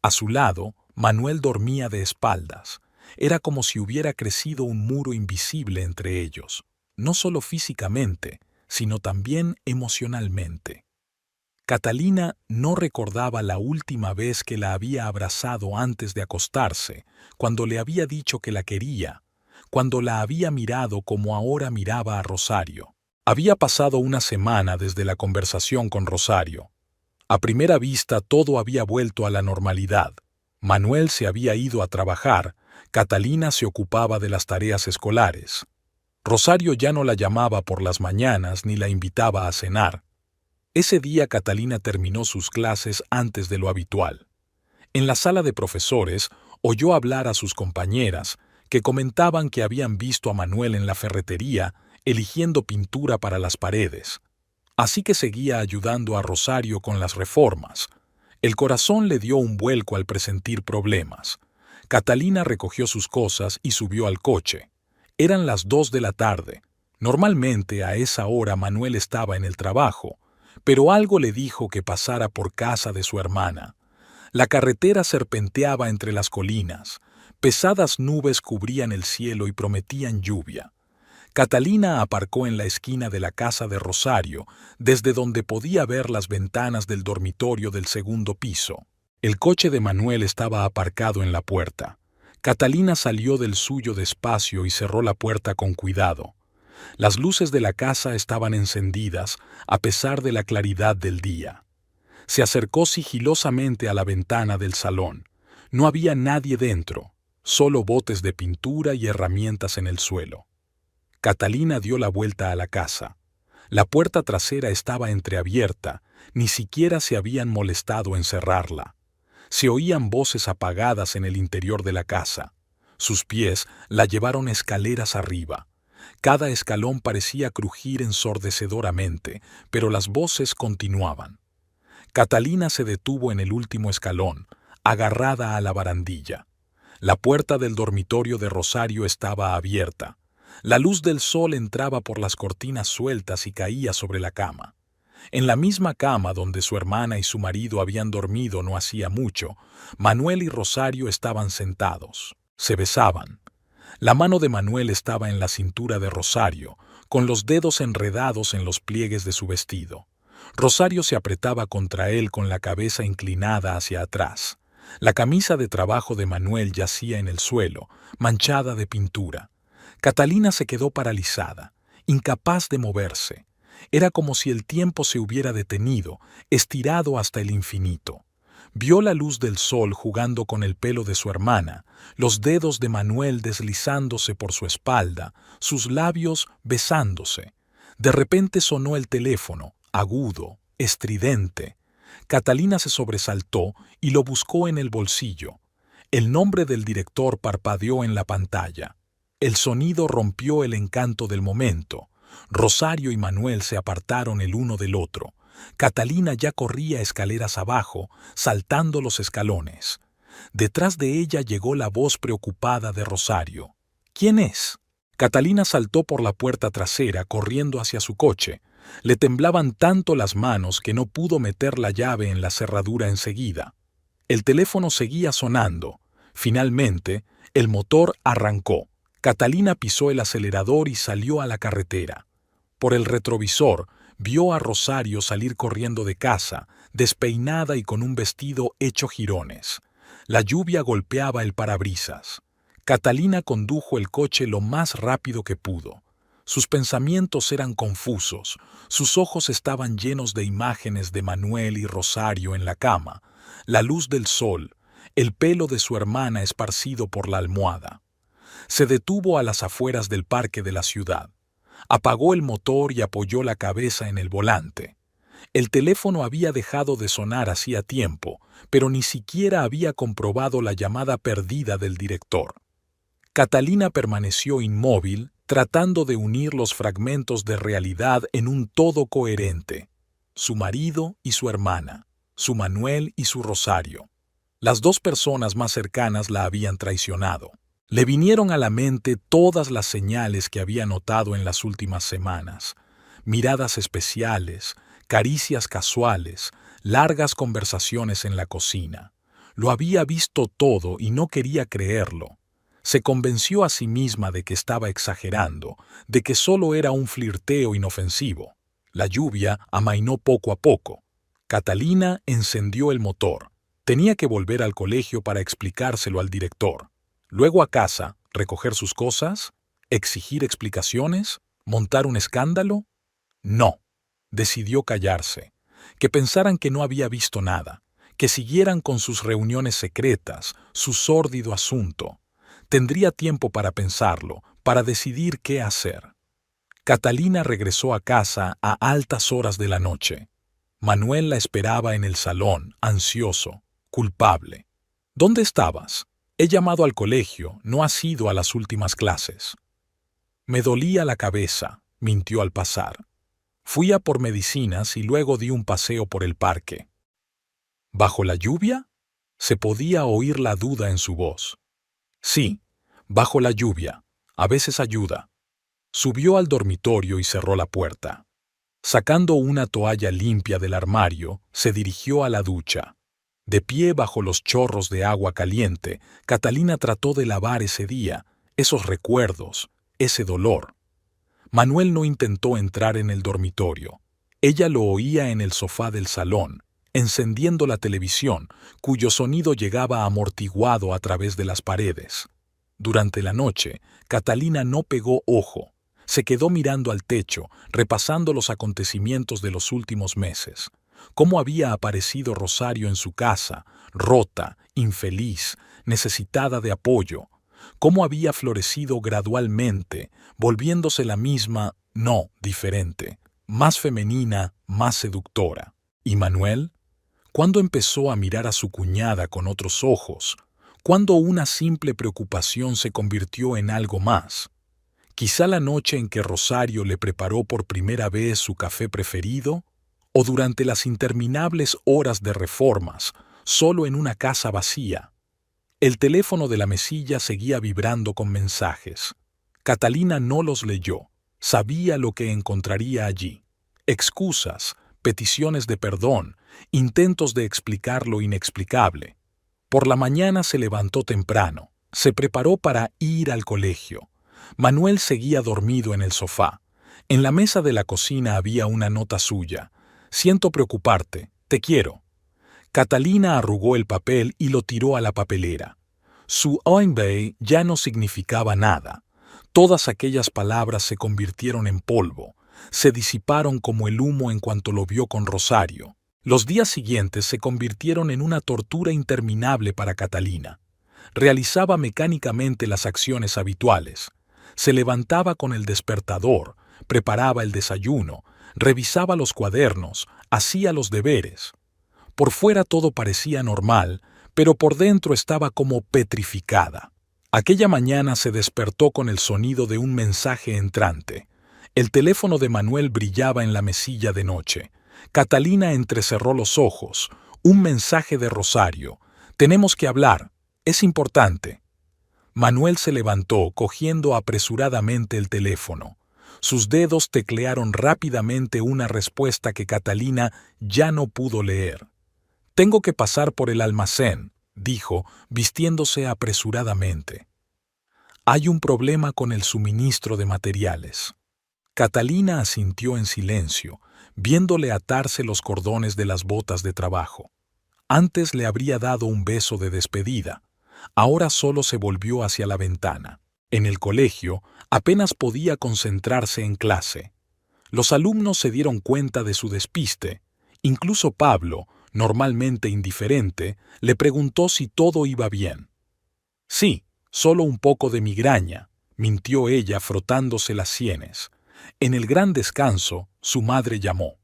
S1: A su lado, Manuel dormía de espaldas. Era como si hubiera crecido un muro invisible entre ellos, no solo físicamente, sino también emocionalmente. Catalina no recordaba la última vez que la había abrazado antes de acostarse, cuando le había dicho que la quería, cuando la había mirado como ahora miraba a Rosario. Había pasado una semana desde la conversación con Rosario. A primera vista todo había vuelto a la normalidad. Manuel se había ido a trabajar, Catalina se ocupaba de las tareas escolares. Rosario ya no la llamaba por las mañanas ni la invitaba a cenar. Ese día Catalina terminó sus clases antes de lo habitual. En la sala de profesores oyó hablar a sus compañeras, que comentaban que habían visto a Manuel en la ferretería eligiendo pintura para las paredes. Así que seguía ayudando a Rosario con las reformas. El corazón le dio un vuelco al presentir problemas. Catalina recogió sus cosas y subió al coche. Eran las 2 de la tarde. Normalmente a esa hora Manuel estaba en el trabajo, pero algo le dijo que pasara por casa de su hermana. La carretera serpenteaba entre las colinas. Pesadas nubes cubrían el cielo y prometían lluvia. Catalina aparcó en la esquina de la casa de Rosario, desde donde podía ver las ventanas del dormitorio del segundo piso. El coche de Manuel estaba aparcado en la puerta. Catalina salió del suyo despacio y cerró la puerta con cuidado. Las luces de la casa estaban encendidas, a pesar de la claridad del día. Se acercó sigilosamente a la ventana del salón. No había nadie dentro, solo botes de pintura y herramientas en el suelo. Catalina dio la vuelta a la casa. La puerta trasera estaba entreabierta, ni siquiera se habían molestado en cerrarla. Se oían voces apagadas en el interior de la casa. Sus pies la llevaron escaleras arriba. Cada escalón parecía crujir ensordecedoramente, pero las voces continuaban. Catalina se detuvo en el último escalón, agarrada a la barandilla. La puerta del dormitorio de Rosario estaba abierta. La luz del sol entraba por las cortinas sueltas y caía sobre la cama. En la misma cama donde su hermana y su marido habían dormido no hacía mucho, Manuel y Rosario estaban sentados. Se besaban. La mano de Manuel estaba en la cintura de Rosario, con los dedos enredados en los pliegues de su vestido. Rosario se apretaba contra él con la cabeza inclinada hacia atrás. La camisa de trabajo de Manuel yacía en el suelo, manchada de pintura. Catalina se quedó paralizada, incapaz de moverse. Era como si el tiempo se hubiera detenido, estirado hasta el infinito. Vio la luz del sol jugando con el pelo de su hermana, los dedos de Manuel deslizándose por su espalda, sus labios besándose. De repente sonó el teléfono, agudo, estridente. Catalina se sobresaltó y lo buscó en el bolsillo. El nombre del director parpadeó en la pantalla. El sonido rompió el encanto del momento. Rosario y Manuel se apartaron el uno del otro. Catalina ya corría escaleras abajo, saltando los escalones. Detrás de ella llegó la voz preocupada de Rosario. ¿Quién es? Catalina saltó por la puerta trasera corriendo hacia su coche. Le temblaban tanto las manos que no pudo meter la llave en la cerradura enseguida. El teléfono seguía sonando. Finalmente, el motor arrancó. Catalina pisó el acelerador y salió a la carretera. Por el retrovisor, vio a Rosario salir corriendo de casa, despeinada y con un vestido hecho jirones. La lluvia golpeaba el parabrisas. Catalina condujo el coche lo más rápido que pudo. Sus pensamientos eran confusos, sus ojos estaban llenos de imágenes de Manuel y Rosario en la cama, la luz del sol, el pelo de su hermana esparcido por la almohada. Se detuvo a las afueras del parque de la ciudad. Apagó el motor y apoyó la cabeza en el volante. El teléfono había dejado de sonar hacía tiempo, pero ni siquiera había comprobado la llamada perdida del director. Catalina permaneció inmóvil, tratando de unir los fragmentos de realidad en un todo coherente. Su marido y su hermana, su Manuel y su Rosario. Las dos personas más cercanas la habían traicionado. Le vinieron a la mente todas las señales que había notado en las últimas semanas. Miradas especiales, caricias casuales, largas conversaciones en la cocina. Lo había visto todo y no quería creerlo. Se convenció a sí misma de que estaba exagerando, de que solo era un flirteo inofensivo. La lluvia amainó poco a poco. Catalina encendió el motor. Tenía que volver al colegio para explicárselo al director. Luego a casa, recoger sus cosas, exigir explicaciones, montar un escándalo. No. Decidió callarse. Que pensaran que no había visto nada. Que siguieran con sus reuniones secretas, su sórdido asunto. Tendría tiempo para pensarlo, para decidir qué hacer. Catalina regresó a casa a altas horas de la noche. Manuel la esperaba en el salón, ansioso, culpable. ¿Dónde estabas? He llamado al colegio, no has ido a las últimas clases. Me dolía la cabeza, mintió al pasar. Fui a por medicinas y luego di un paseo por el parque. ¿Bajo la lluvia? Se podía oír la duda en su voz. Sí, bajo la lluvia. A veces ayuda. Subió al dormitorio y cerró la puerta. Sacando una toalla limpia del armario, se dirigió a la ducha. De pie bajo los chorros de agua caliente, Catalina trató de lavar ese día, esos recuerdos, ese dolor. Manuel no intentó entrar en el dormitorio. Ella lo oía en el sofá del salón, encendiendo la televisión, cuyo sonido llegaba amortiguado a través de las paredes. Durante la noche, Catalina no pegó ojo. Se quedó mirando al techo, repasando los acontecimientos de los últimos meses. Cómo había aparecido Rosario en su casa, rota, infeliz, necesitada de apoyo. Cómo había florecido gradualmente, volviéndose la misma, no diferente, más femenina, más seductora. ¿Y Manuel? ¿Cuándo empezó a mirar a su cuñada con otros ojos? ¿Cuándo una simple preocupación se convirtió en algo más? Quizá la noche en que Rosario le preparó por primera vez su café preferido, o durante las interminables horas de reformas, solo en una casa vacía. El teléfono de la mesilla seguía vibrando con mensajes. Catalina no los leyó. Sabía lo que encontraría allí. Excusas, peticiones de perdón, intentos de explicar lo inexplicable. Por la mañana se levantó temprano. Se preparó para ir al colegio. Manuel seguía dormido en el sofá. En la mesa de la cocina había una nota suya. Siento preocuparte, te quiero. Catalina arrugó el papel y lo tiró a la papelera. Su Oinbei ya no significaba nada. Todas aquellas palabras se convirtieron en polvo. Se disiparon como el humo en cuanto lo vio con Rosario. Los días siguientes se convirtieron en una tortura interminable para Catalina. Realizaba mecánicamente las acciones habituales. Se levantaba con el despertador, preparaba el desayuno, revisaba los cuadernos, hacía los deberes. Por fuera todo parecía normal, pero por dentro estaba como petrificada. Aquella mañana se despertó con el sonido de un mensaje entrante. El teléfono de Manuel brillaba en la mesilla de noche. Catalina entrecerró los ojos. Un mensaje de Rosario. «Tenemos que hablar. Es importante». Manuel se levantó, cogiendo apresuradamente el teléfono. Sus dedos teclearon rápidamente una respuesta que Catalina ya no pudo leer. «Tengo que pasar por el almacén», dijo, vistiéndose apresuradamente. «Hay un problema con el suministro de materiales». Catalina asintió en silencio, viéndole atarse los cordones de las botas de trabajo. Antes le habría dado un beso de despedida. Ahora solo se volvió hacia la ventana. En el colegio apenas podía concentrarse en clase. Los alumnos se dieron cuenta de su despiste. Incluso Pablo, normalmente indiferente, le preguntó si todo iba bien. «Sí, solo un poco de migraña», mintió ella frotándose las sienes. En el gran descanso, su madre llamó.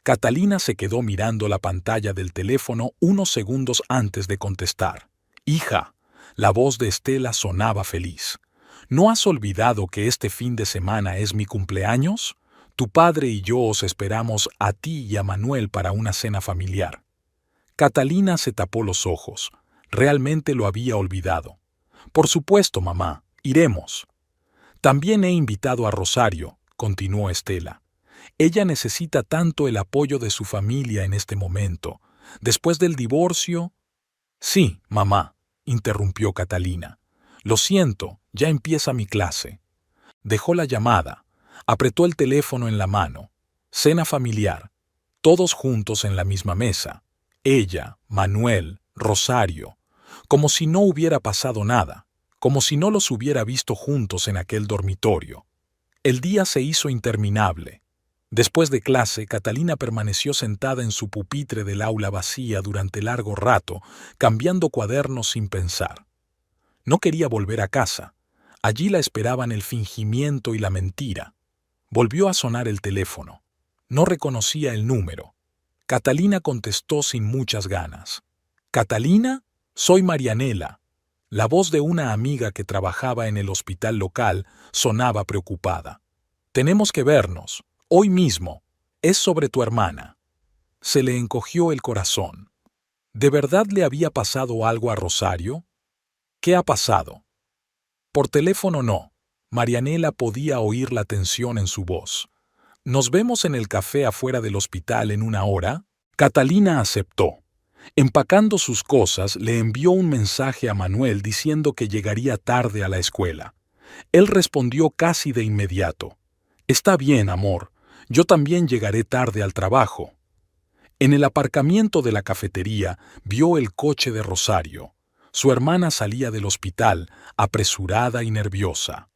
S1: Catalina se quedó mirando la pantalla del teléfono unos segundos antes de contestar. «Hija», la voz de Estela sonaba feliz. «¿No has olvidado que este fin de semana es mi cumpleaños? Tu padre y yo os esperamos a ti y a Manuel para una cena familiar». Catalina se tapó los ojos. Realmente lo había olvidado. «Por supuesto, mamá, iremos». «También he invitado a Rosario», continuó Estela. «Ella necesita tanto el apoyo de su familia en este momento. Después del divorcio...» «Sí, mamá», interrumpió Catalina. «Lo siento, ya empieza mi clase». Dejó la llamada. Apretó el teléfono en la mano. Cena familiar. Todos juntos en la misma mesa. Ella, Manuel, Rosario. Como si no hubiera pasado nada. Como si no los hubiera visto juntos en aquel dormitorio. El día se hizo interminable. Después de clase, Catalina permaneció sentada en su pupitre del aula vacía durante largo rato, cambiando cuadernos sin pensar. No quería volver a casa. Allí la esperaban el fingimiento y la mentira. Volvió a sonar el teléfono. No reconocía el número. Catalina contestó sin muchas ganas. «¿Catalina? Soy Marianela». La voz de una amiga que trabajaba en el hospital local sonaba preocupada. «Tenemos que vernos, hoy mismo. Es sobre tu hermana». Se le encogió el corazón. ¿De verdad le había pasado algo a Rosario? ¿Qué ha pasado? Por teléfono no. Marianela podía oír la tensión en su voz. «¿Nos vemos en el café afuera del hospital en una hora?» Catalina aceptó. Empacando sus cosas, le envió un mensaje a Manuel diciendo que llegaría tarde a la escuela. Él respondió casi de inmediato. «Está bien, amor. Yo también llegaré tarde al trabajo». En el aparcamiento de la cafetería vio el coche de Rosario. Su hermana salía del hospital, apresurada y nerviosa.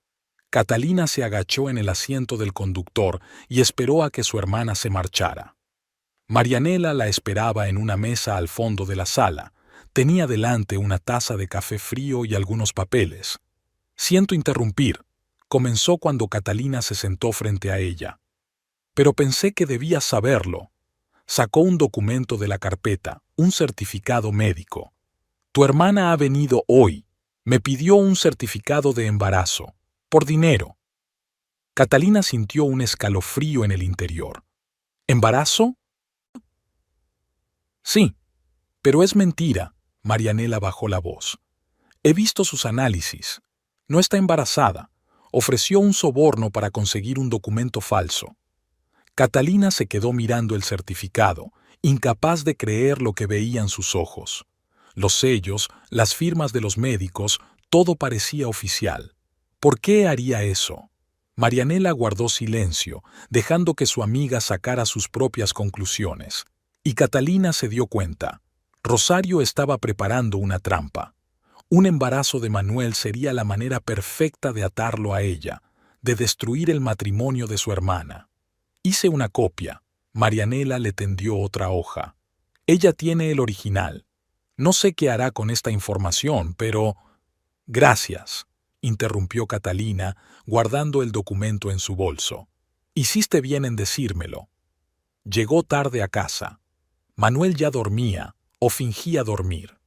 S1: Catalina se agachó en el asiento del conductor y esperó a que su hermana se marchara. Marianela la esperaba en una mesa al fondo de la sala. Tenía delante una taza de café frío y algunos papeles. «Siento interrumpir», comenzó cuando Catalina se sentó frente a ella. «Pero pensé que debías saberlo». Sacó un documento de la carpeta, un certificado médico. «Tu hermana ha venido hoy. Me pidió un certificado de embarazo. Por dinero». Catalina sintió un escalofrío en el interior. «¿Embarazo?» «Sí, pero es mentira», Marianela bajó la voz. «He visto sus análisis. No está embarazada. Ofreció un soborno para conseguir un documento falso». Catalina se quedó mirando el certificado, incapaz de creer lo que veían sus ojos. Los sellos, las firmas de los médicos, todo parecía oficial. ¿Por qué haría eso? Marianela guardó silencio, dejando que su amiga sacara sus propias conclusiones. Y Catalina se dio cuenta. Rosario estaba preparando una trampa. Un embarazo de Manuel sería la manera perfecta de atarlo a ella, de destruir el matrimonio de su hermana. Hice una copia. Marianela le tendió otra hoja. Ella tiene el original. No sé qué hará con esta información, pero... Gracias, interrumpió Catalina, guardando el documento en su bolso. Hiciste bien en decírmelo. Llegó tarde a casa. Manuel ya dormía, o fingía dormir.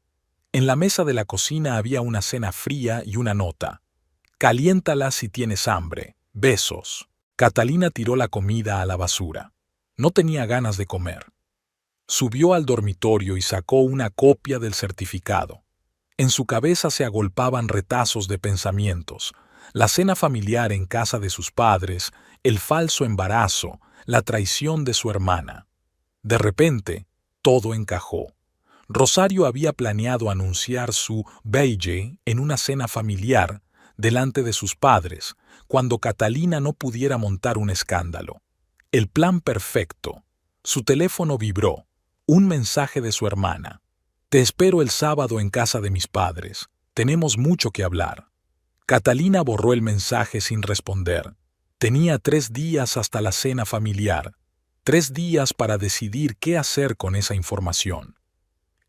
S1: En la mesa de la cocina había una cena fría y una nota. Caliéntala si tienes hambre. Besos. Catalina tiró la comida a la basura. No tenía ganas de comer. Subió al dormitorio y sacó una copia del certificado. En su cabeza se agolpaban retazos de pensamientos. La cena familiar en casa de sus padres, el falso embarazo, la traición de su hermana. De repente, todo encajó. Rosario había planeado anunciar su baile en una cena familiar delante de sus padres, cuando Catalina no pudiera montar un escándalo. El plan perfecto. Su teléfono vibró. Un mensaje de su hermana. Te espero el sábado en casa de mis padres. Tenemos mucho que hablar. Catalina borró el mensaje sin responder. Tenía 3 días hasta la cena familiar. 3 días para decidir qué hacer con esa información.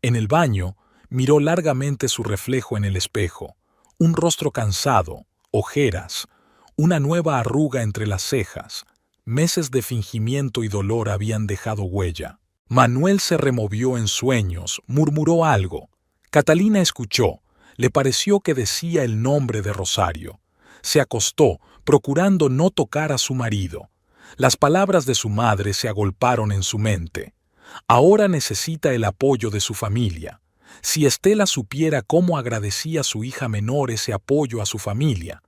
S1: En el baño, miró largamente su reflejo en el espejo. Un rostro cansado, ojeras, una nueva arruga entre las cejas. Meses de fingimiento y dolor habían dejado huella. Manuel se removió en sueños, murmuró algo. Catalina escuchó. Le pareció que decía el nombre de Rosario. Se acostó, procurando no tocar a su marido. Las palabras de su madre se agolparon en su mente. Ahora necesita el apoyo de su familia. Si Estela supiera cómo agradecía a su hija menor ese apoyo a su familia.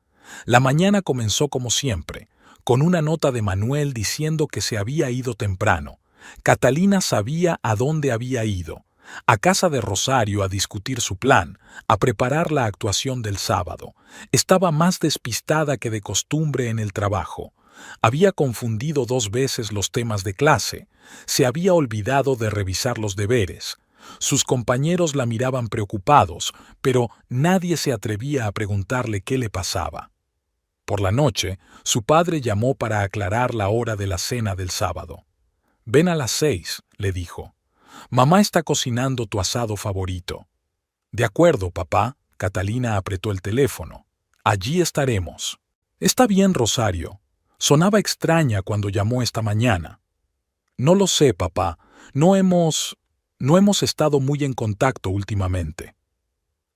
S1: La mañana comenzó como siempre, con una nota de Manuel diciendo que se había ido temprano. Catalina sabía a dónde había ido, a casa de Rosario a discutir su plan, a preparar la actuación del sábado. Estaba más despistada que de costumbre en el trabajo. Había confundido 2 veces los temas de clase. Se había olvidado de revisar los deberes. Sus compañeros la miraban preocupados, pero nadie se atrevía a preguntarle qué le pasaba. Por la noche, su padre llamó para aclarar la hora de la cena del sábado. «Ven a las 6», le dijo. «Mamá está cocinando tu asado favorito». «De acuerdo, papá», Catalina apretó el teléfono. «Allí estaremos». «Está bien, Rosario». Sonaba extraña cuando llamó esta mañana. «No lo sé, papá. No hemos estado muy en contacto últimamente».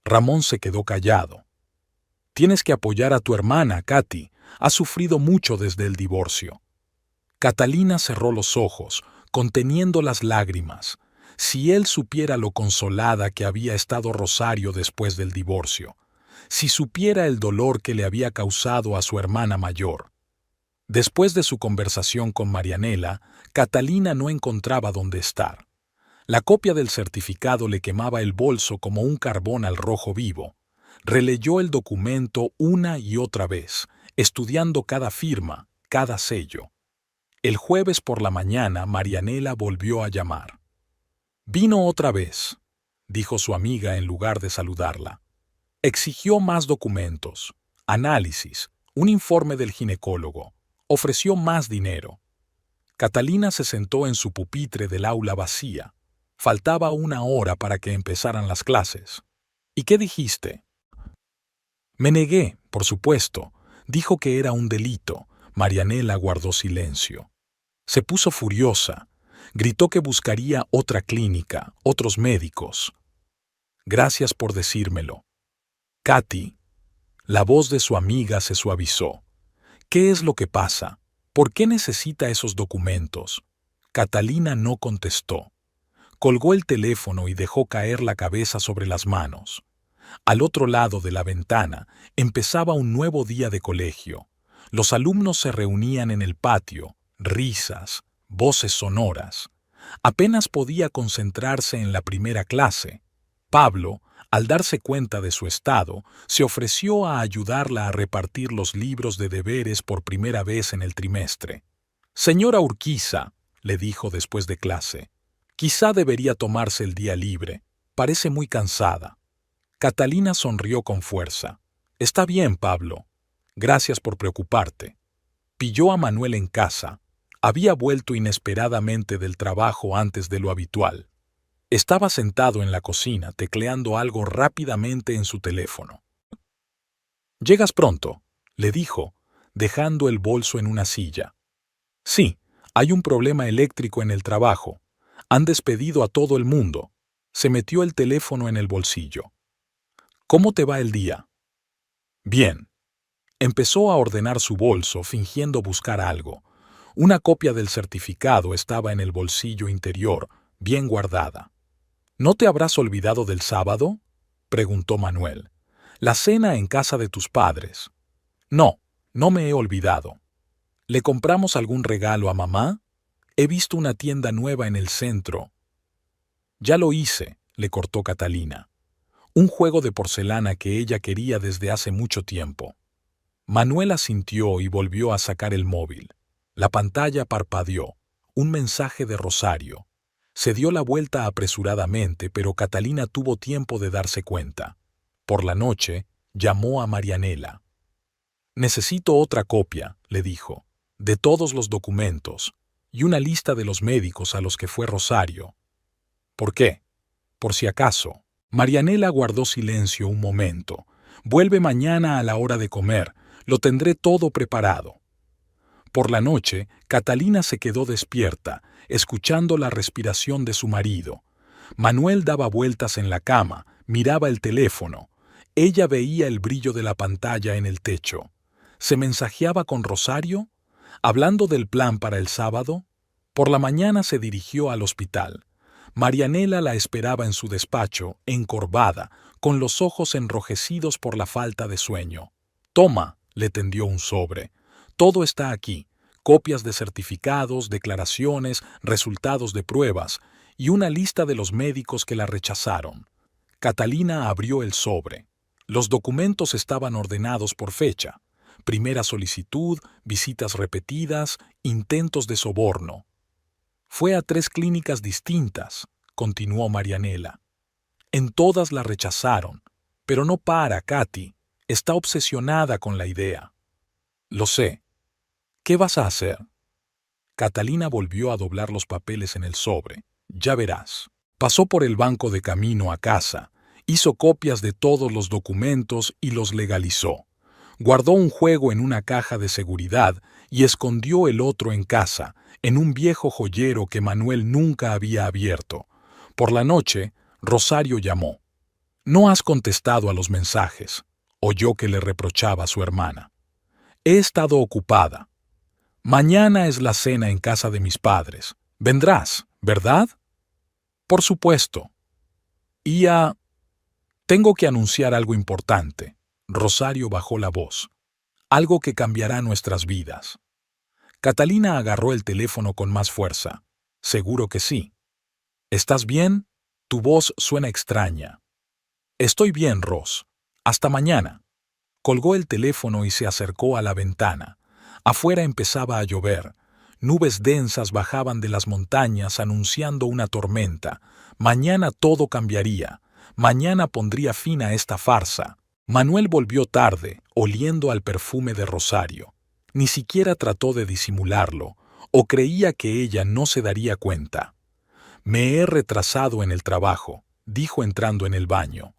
S1: Ramón se quedó callado. «Tienes que apoyar a tu hermana, Katy. Ha sufrido mucho desde el divorcio». Catalina cerró los ojos, conteniendo las lágrimas. Si él supiera lo consolada que había estado Rosario después del divorcio. Si supiera el dolor que le había causado a su hermana mayor. Después de su conversación con Marianela, Catalina no encontraba dónde estar. La copia del certificado le quemaba el bolso como un carbón al rojo vivo. Releyó el documento una y otra vez, estudiando cada firma, cada sello. El jueves por la mañana, Marianela volvió a llamar. «Vino otra vez», dijo su amiga en lugar de saludarla. Exigió más documentos, análisis, un informe del ginecólogo. Ofreció más dinero. Catalina se sentó en su pupitre del aula vacía. Faltaba 1 hora para que empezaran las clases. «¿Y qué dijiste?» «Me negué, por supuesto. Dijo que era un delito». Marianela guardó silencio. Se puso furiosa. Gritó que buscaría otra clínica, otros médicos. «Gracias por decírmelo». «Katy». La voz de su amiga se suavizó. «¿Qué es lo que pasa? ¿Por qué necesita esos documentos?» Catalina no contestó. Colgó el teléfono y dejó caer la cabeza sobre las manos. Al otro lado de la ventana empezaba un nuevo día de colegio. Los alumnos se reunían en el patio, risas, voces sonoras. Apenas podía concentrarse en la primera clase. Pablo, al darse cuenta de su estado, se ofreció a ayudarla a repartir los libros de deberes por primera vez en el trimestre. «Señora Urquiza», le dijo después de clase, «quizá debería tomarse el día libre. Parece muy cansada». Catalina sonrió con fuerza. «Está bien, Pablo. Gracias por preocuparte». Pilló a Manuel en casa. Había vuelto inesperadamente del trabajo antes de lo habitual. Estaba sentado en la cocina tecleando algo rápidamente en su teléfono. «¿Llegas pronto?», le dijo, dejando el bolso en una silla. «Sí, hay un problema eléctrico en el trabajo. Han despedido a todo el mundo». Se metió el teléfono en el bolsillo. ¿Cómo te va el día? Bien. Empezó a ordenar su bolso fingiendo buscar algo. Una copia del certificado estaba en el bolsillo interior, bien guardada. ¿No te habrás olvidado del sábado?, preguntó Manuel. La cena en casa de tus padres. No, no me he olvidado. ¿Le compramos algún regalo a mamá? He visto una tienda nueva en el centro. Ya lo hice, le cortó Catalina. Un juego de porcelana que ella quería desde hace mucho tiempo. Manuel asintió y volvió a sacar el móvil. La pantalla parpadeó. Un mensaje de Rosario. Se dio la vuelta apresuradamente, pero Catalina tuvo tiempo de darse cuenta. Por la noche, llamó a Marianela. Necesito otra copia, le dijo, de todos los documentos, y una lista de los médicos a los que fue Rosario. ¿Por qué? Por si acaso. Marianela guardó silencio un momento. Vuelve mañana a la hora de comer. Lo tendré todo preparado. Por la noche, Catalina se quedó despierta, escuchando la respiración de su marido. Manuel daba vueltas en la cama, miraba el teléfono. Ella veía el brillo de la pantalla en el techo. ¿Se mensajeaba con Rosario? ¿Hablando del plan para el sábado? Por la mañana se dirigió al hospital. Marianela la esperaba en su despacho, encorvada, con los ojos enrojecidos por la falta de sueño. «Toma», le tendió un sobre. «Todo está aquí. Copias de certificados, declaraciones, resultados de pruebas y una lista de los médicos que la rechazaron». Catalina abrió el sobre. Los documentos estaban ordenados por fecha. Primera solicitud, visitas repetidas, intentos de soborno. Fue a 3 clínicas distintas, continuó Marianela. En todas la rechazaron, pero no para, Katy. Está obsesionada con la idea. Lo sé. ¿Qué vas a hacer? Catalina volvió a doblar los papeles en el sobre. Ya verás. Pasó por el banco de camino a casa, hizo copias de todos los documentos y los legalizó. Guardó un juego en una caja de seguridad y escondió el otro en casa, en un viejo joyero que Manuel nunca había abierto. Por la noche, Rosario llamó. «No has contestado a los mensajes», oyó que le reprochaba a su hermana. «He estado ocupada. Mañana es la cena en casa de mis padres. Vendrás, ¿verdad?» «Por supuesto». Tengo que anunciar algo importante». Rosario bajó la voz. «Algo que cambiará nuestras vidas». Catalina agarró el teléfono con más fuerza. «Seguro que sí». «¿Estás bien? Tu voz suena extraña». «Estoy bien, Ros. Hasta mañana». Colgó el teléfono y se acercó a la ventana. Afuera empezaba a llover. Nubes densas bajaban de las montañas anunciando una tormenta. Mañana todo cambiaría. Mañana pondría fin a esta farsa. Manuel volvió tarde, oliendo al perfume de Rosario. Ni siquiera trató de disimularlo, o creía que ella no se daría cuenta. «Me he retrasado en el trabajo», dijo entrando en el baño.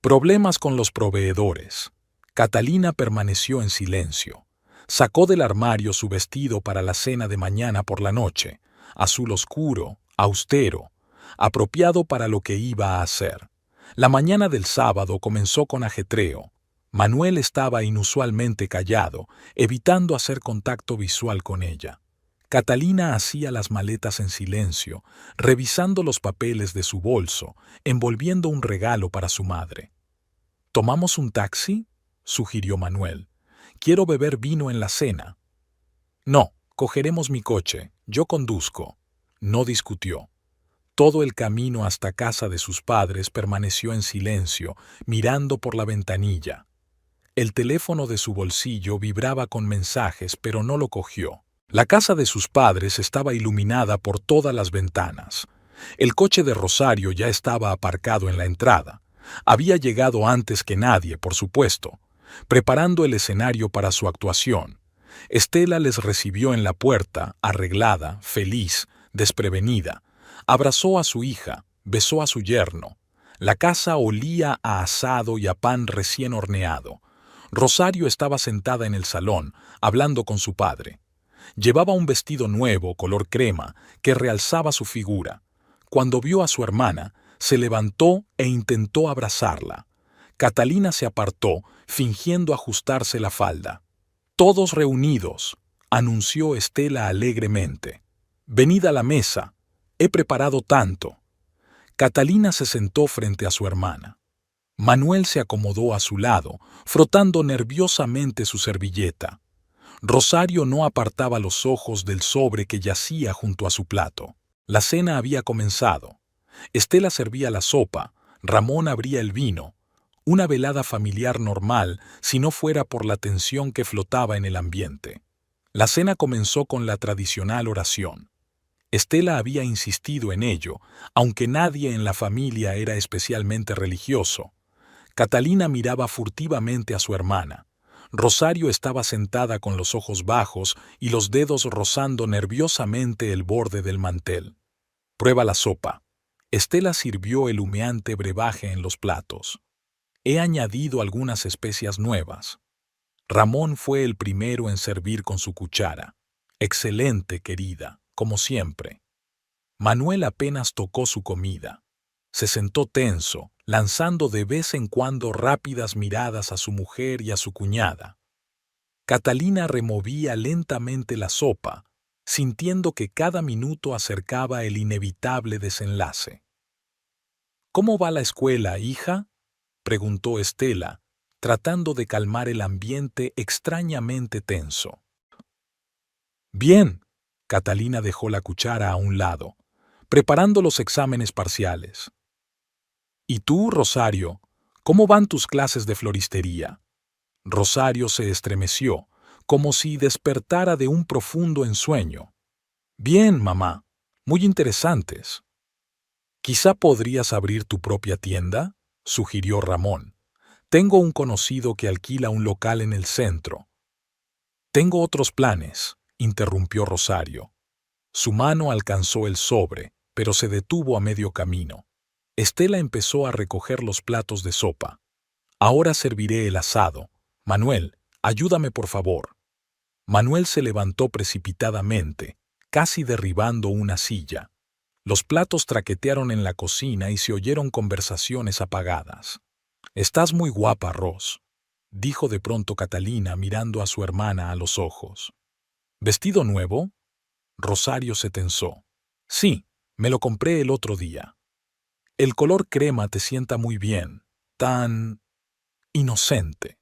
S1: Problemas con los proveedores. Catalina permaneció en silencio. Sacó del armario su vestido para la cena de mañana por la noche, azul oscuro, austero, apropiado para lo que iba a hacer. La mañana del sábado comenzó con ajetreo. Manuel estaba inusualmente callado, evitando hacer contacto visual con ella. Catalina hacía las maletas en silencio, revisando los papeles de su bolso, envolviendo un regalo para su madre. «¿Tomamos un taxi?», sugirió Manuel. «Quiero beber vino en la cena». «No, cogeremos mi coche, yo conduzco». No discutió. Todo el camino hasta casa de sus padres permaneció en silencio, mirando por la ventanilla. El teléfono de su bolsillo vibraba con mensajes, pero no lo cogió. La casa de sus padres estaba iluminada por todas las ventanas. El coche de Rosario ya estaba aparcado en la entrada. Había llegado antes que nadie, por supuesto, preparando el escenario para su actuación. Estela les recibió en la puerta, arreglada, feliz, desprevenida. Abrazó a su hija, besó a su yerno. La casa olía a asado y a pan recién horneado. Rosario estaba sentada en el salón, hablando con su padre. Llevaba un vestido nuevo, color crema, que realzaba su figura. Cuando vio a su hermana, Se levantó e intentó abrazarla. Catalina se apartó, fingiendo ajustarse la falda. «Todos reunidos», anunció Estela alegremente. «Venid a la mesa. He preparado tanto». Catalina se sentó frente a su hermana. Manuel se acomodó a su lado, frotando nerviosamente su servilleta. Rosario no apartaba los ojos del sobre que yacía junto a su plato. La cena había comenzado. Estela servía la sopa, Ramón abría el vino. Una velada familiar normal si no fuera por la tensión que flotaba en el ambiente. La cena comenzó con la tradicional oración. Estela había insistido en ello, aunque nadie en la familia era especialmente religioso. Catalina miraba furtivamente a su hermana. Rosario estaba sentada con los ojos bajos y los dedos rozando nerviosamente el borde del mantel. «Prueba la sopa». Estela sirvió el humeante brebaje en los platos. «He añadido algunas especias nuevas». Ramón fue el primero en servir con su cuchara. «Excelente, querida, como siempre». Manuel apenas tocó su comida. Se sentó tenso, lanzando de vez en cuando rápidas miradas a su mujer y a su cuñada. Catalina removía lentamente la sopa, sintiendo que cada minuto acercaba el inevitable desenlace. «¿Cómo va la escuela, hija?», preguntó Estela, tratando de calmar el ambiente extrañamente tenso. «Bien», Catalina dejó la cuchara a un lado, preparando los exámenes parciales. «¿Y tú, Rosario, cómo van tus clases de floristería?». Rosario se estremeció, como si despertara de un profundo ensueño. «Bien, mamá, muy interesantes». «Quizá podrías abrir tu propia tienda», sugirió Ramón. «Tengo un conocido que alquila un local en el centro». «Tengo otros planes», interrumpió Rosario. Su mano alcanzó el sobre, pero se detuvo a medio camino. Estela empezó a recoger los platos de sopa. «Ahora serviré el asado. Manuel, ayúdame por favor». Manuel se levantó precipitadamente, casi derribando una silla. Los platos traquetearon en la cocina y se oyeron conversaciones apagadas. «Estás muy guapa, Ros», dijo de pronto Catalina mirando a su hermana a los ojos. «¿Vestido nuevo?». Rosario se tensó. «Sí, me lo compré el otro día». «El color crema te sienta muy bien, tan inocente».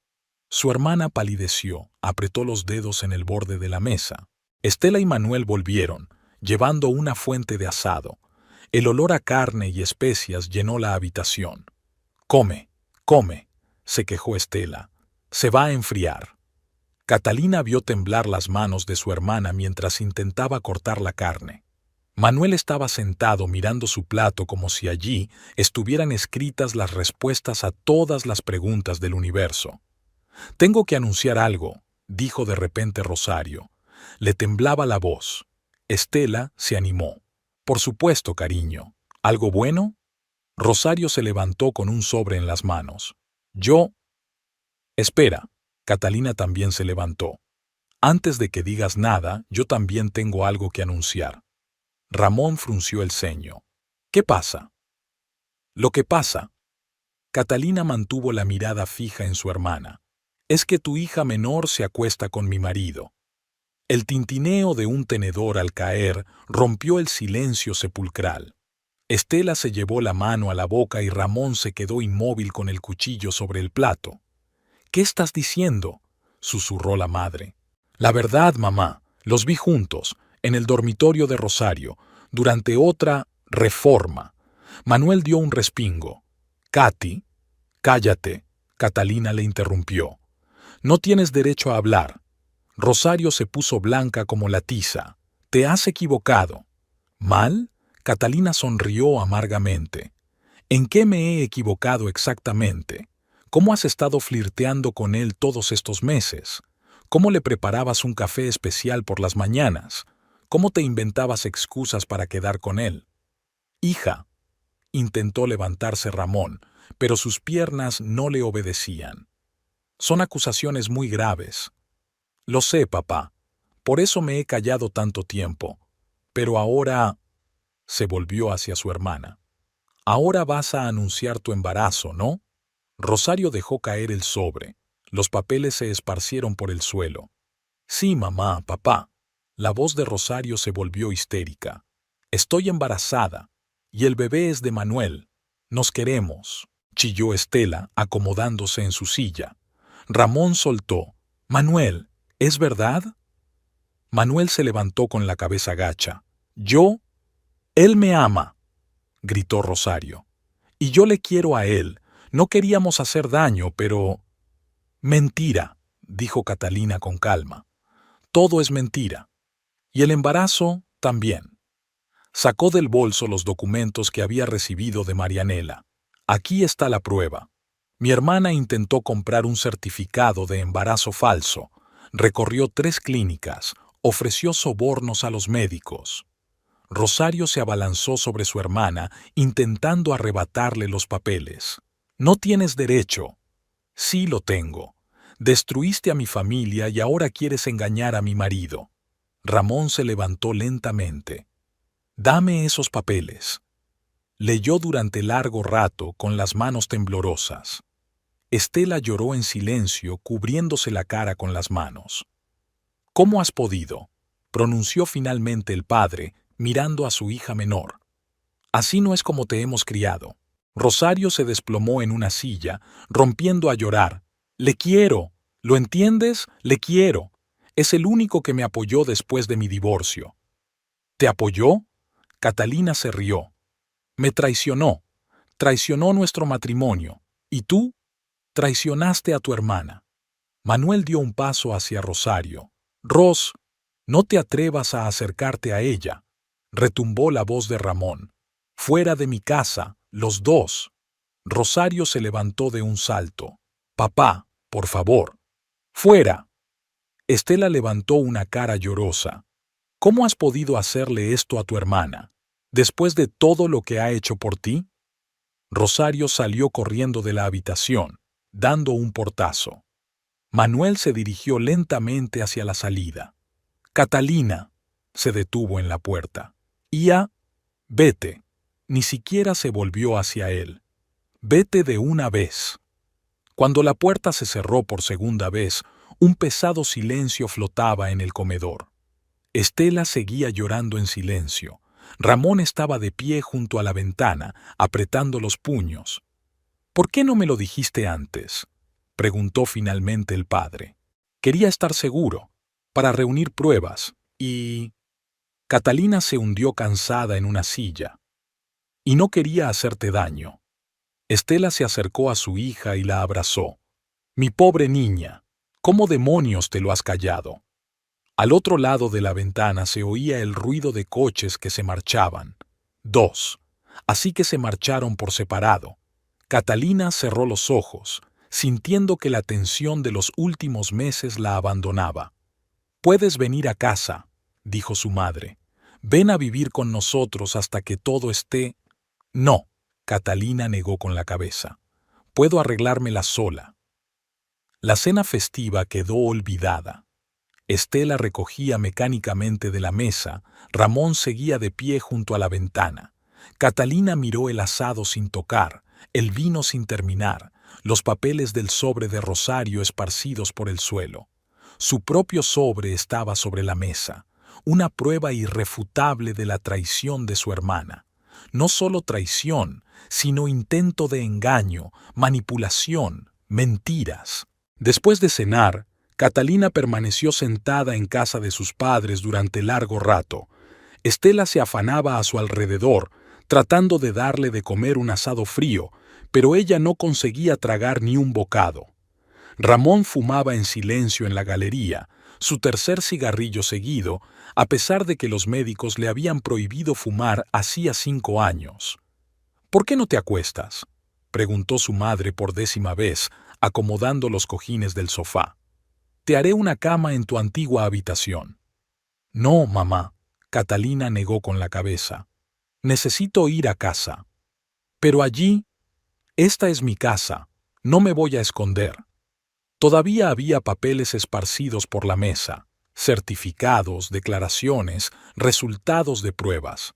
S1: Su hermana palideció, apretó los dedos en el borde de la mesa. Estela y Manuel volvieron, llevando una fuente de asado. El olor a carne y especias llenó la habitación. «Come, come», se quejó Estela. «Se va a enfriar». Catalina vio temblar las manos de su hermana mientras intentaba cortar la carne. Manuel estaba sentado mirando su plato como si allí estuvieran escritas las respuestas a todas las preguntas del universo. «Tengo que anunciar algo», dijo de repente Rosario. Le temblaba la voz. Estela se animó. «Por supuesto, cariño. ¿Algo bueno?». Rosario se levantó con un sobre en las manos. «Yo…». «Espera». Catalina también se levantó. «Antes de que digas nada, yo también tengo algo que anunciar». Ramón frunció el ceño. «¿Qué pasa?». «Lo que pasa». Catalina mantuvo la mirada fija en su hermana. «Es que tu hija menor se acuesta con mi marido». El tintineo de un tenedor al caer rompió el silencio sepulcral. Estela se llevó la mano a la boca y Ramón se quedó inmóvil con el cuchillo sobre el plato. «¿Qué estás diciendo?», susurró la madre. «La verdad, mamá, los vi juntos, en el dormitorio de Rosario, durante otra reforma». Manuel dio un respingo. «Katy, cállate», Catalina le interrumpió. «No tienes derecho a hablar». Rosario se puso blanca como la tiza. «Te has equivocado». «¿Mal?». Catalina sonrió amargamente. «¿En qué me he equivocado exactamente? ¿Cómo has estado flirteando con él todos estos meses? ¿Cómo le preparabas un café especial por las mañanas? ¿Cómo te inventabas excusas para quedar con él?». «Hija», intentó levantarse Ramón, pero sus piernas no le obedecían. «Son acusaciones muy graves». «Lo sé, papá. Por eso me he callado tanto tiempo. Pero ahora…». Se volvió hacia su hermana. Ahora vas a anunciar tu embarazo, ¿no? Rosario dejó caer el sobre. Los papeles se esparcieron por el suelo. Sí, mamá, papá. La voz de Rosario se volvió histérica. Estoy embarazada. Y el bebé es de Manuel. Nos queremos, chilló Estela, acomodándose en su silla. Ramón soltó. Manuel, ¿es verdad? Manuel se levantó con la cabeza gacha. ¿Yo? Él me ama, gritó Rosario. Y yo le quiero a él. No queríamos hacer daño, pero... Mentira, dijo Catalina con calma. Todo es mentira. Y el embarazo también. Sacó del bolso los documentos que había recibido de Marianela. Aquí está la prueba. Mi hermana intentó comprar un certificado de embarazo falso. Recorrió 3 clínicas. Ofreció sobornos a los médicos. Rosario se abalanzó sobre su hermana, intentando arrebatarle los papeles. No tienes derecho. Sí lo tengo. Destruiste a mi familia y ahora quieres engañar a mi marido. Ramón se levantó lentamente. Dame esos papeles. Leyó durante largo rato con las manos temblorosas. Estela lloró en silencio, cubriéndose la cara con las manos. ¿Cómo has podido?, pronunció finalmente el padre, mirando a su hija menor. Así no es como te hemos criado. Rosario se desplomó en una silla, rompiendo a llorar. Le quiero. ¿Lo entiendes? Le quiero. Es el único que me apoyó después de mi divorcio. ¿Te apoyó? Catalina se rió. Me traicionó. Traicionó nuestro matrimonio. ¿Y tú? Traicionaste a tu hermana. Manuel dio un paso hacia Rosario. Ros, no te atrevas a acercarte a ella. Retumbó la voz de Ramón. Fuera de mi casa, los dos. Rosario se levantó de un salto. Papá, por favor. Fuera. Estela levantó una cara llorosa. ¿Cómo has podido hacerle esto a tu hermana, después de todo lo que ha hecho por ti? Rosario salió corriendo de la habitación, dando un portazo. Manuel se dirigió lentamente hacia la salida. Catalina se detuvo en la puerta. Ia, vete. Ni siquiera se volvió hacia él. Vete de una vez. Cuando la puerta se cerró por segunda vez, un pesado silencio flotaba en el comedor. Estela seguía llorando en silencio. Ramón estaba de pie junto a la ventana, apretando los puños. ¿Por qué no me lo dijiste antes?, preguntó finalmente el padre. Quería estar seguro, para reunir pruebas, y... Catalina se hundió cansada en una silla. Y no quería hacerte daño. Estela se acercó a su hija y la abrazó. Mi pobre niña, ¿cómo demonios te lo has callado? Al otro lado de la ventana se oía el ruido de coches que se marchaban. 2. Así que se marcharon por separado. Catalina cerró los ojos, sintiendo que la tensión de los últimos meses la abandonaba. Puedes venir a casa, dijo su madre. Ven a vivir con nosotros hasta que todo esté... No, Catalina negó con la cabeza. Puedo arreglármela sola. La cena festiva quedó olvidada. Estela recogía mecánicamente de la mesa, Ramón seguía de pie junto a la ventana. Catalina miró el asado sin tocar, el vino sin terminar, los papeles del sobre de Rosario esparcidos por el suelo. Su propio sobre estaba sobre la mesa, una prueba irrefutable de la traición de su hermana. No solo traición, sino intento de engaño, manipulación, mentiras. Después de cenar, Catalina permaneció sentada en casa de sus padres durante largo rato. Estela se afanaba a su alrededor, tratando de darle de comer un asado frío, pero ella no conseguía tragar ni un bocado. Ramón fumaba en silencio en la galería, su tercer cigarrillo seguido, a pesar de que los médicos le habían prohibido fumar hacía 5 años. ¿Por qué no te acuestas?, preguntó su madre por 10ª vez, acomodando los cojines del sofá. Te haré una cama en tu antigua habitación. No, mamá, Catalina negó con la cabeza. Necesito ir a casa. Pero allí, esta es mi casa, no me voy a esconder. Todavía había papeles esparcidos por la mesa, certificados, declaraciones, resultados de pruebas.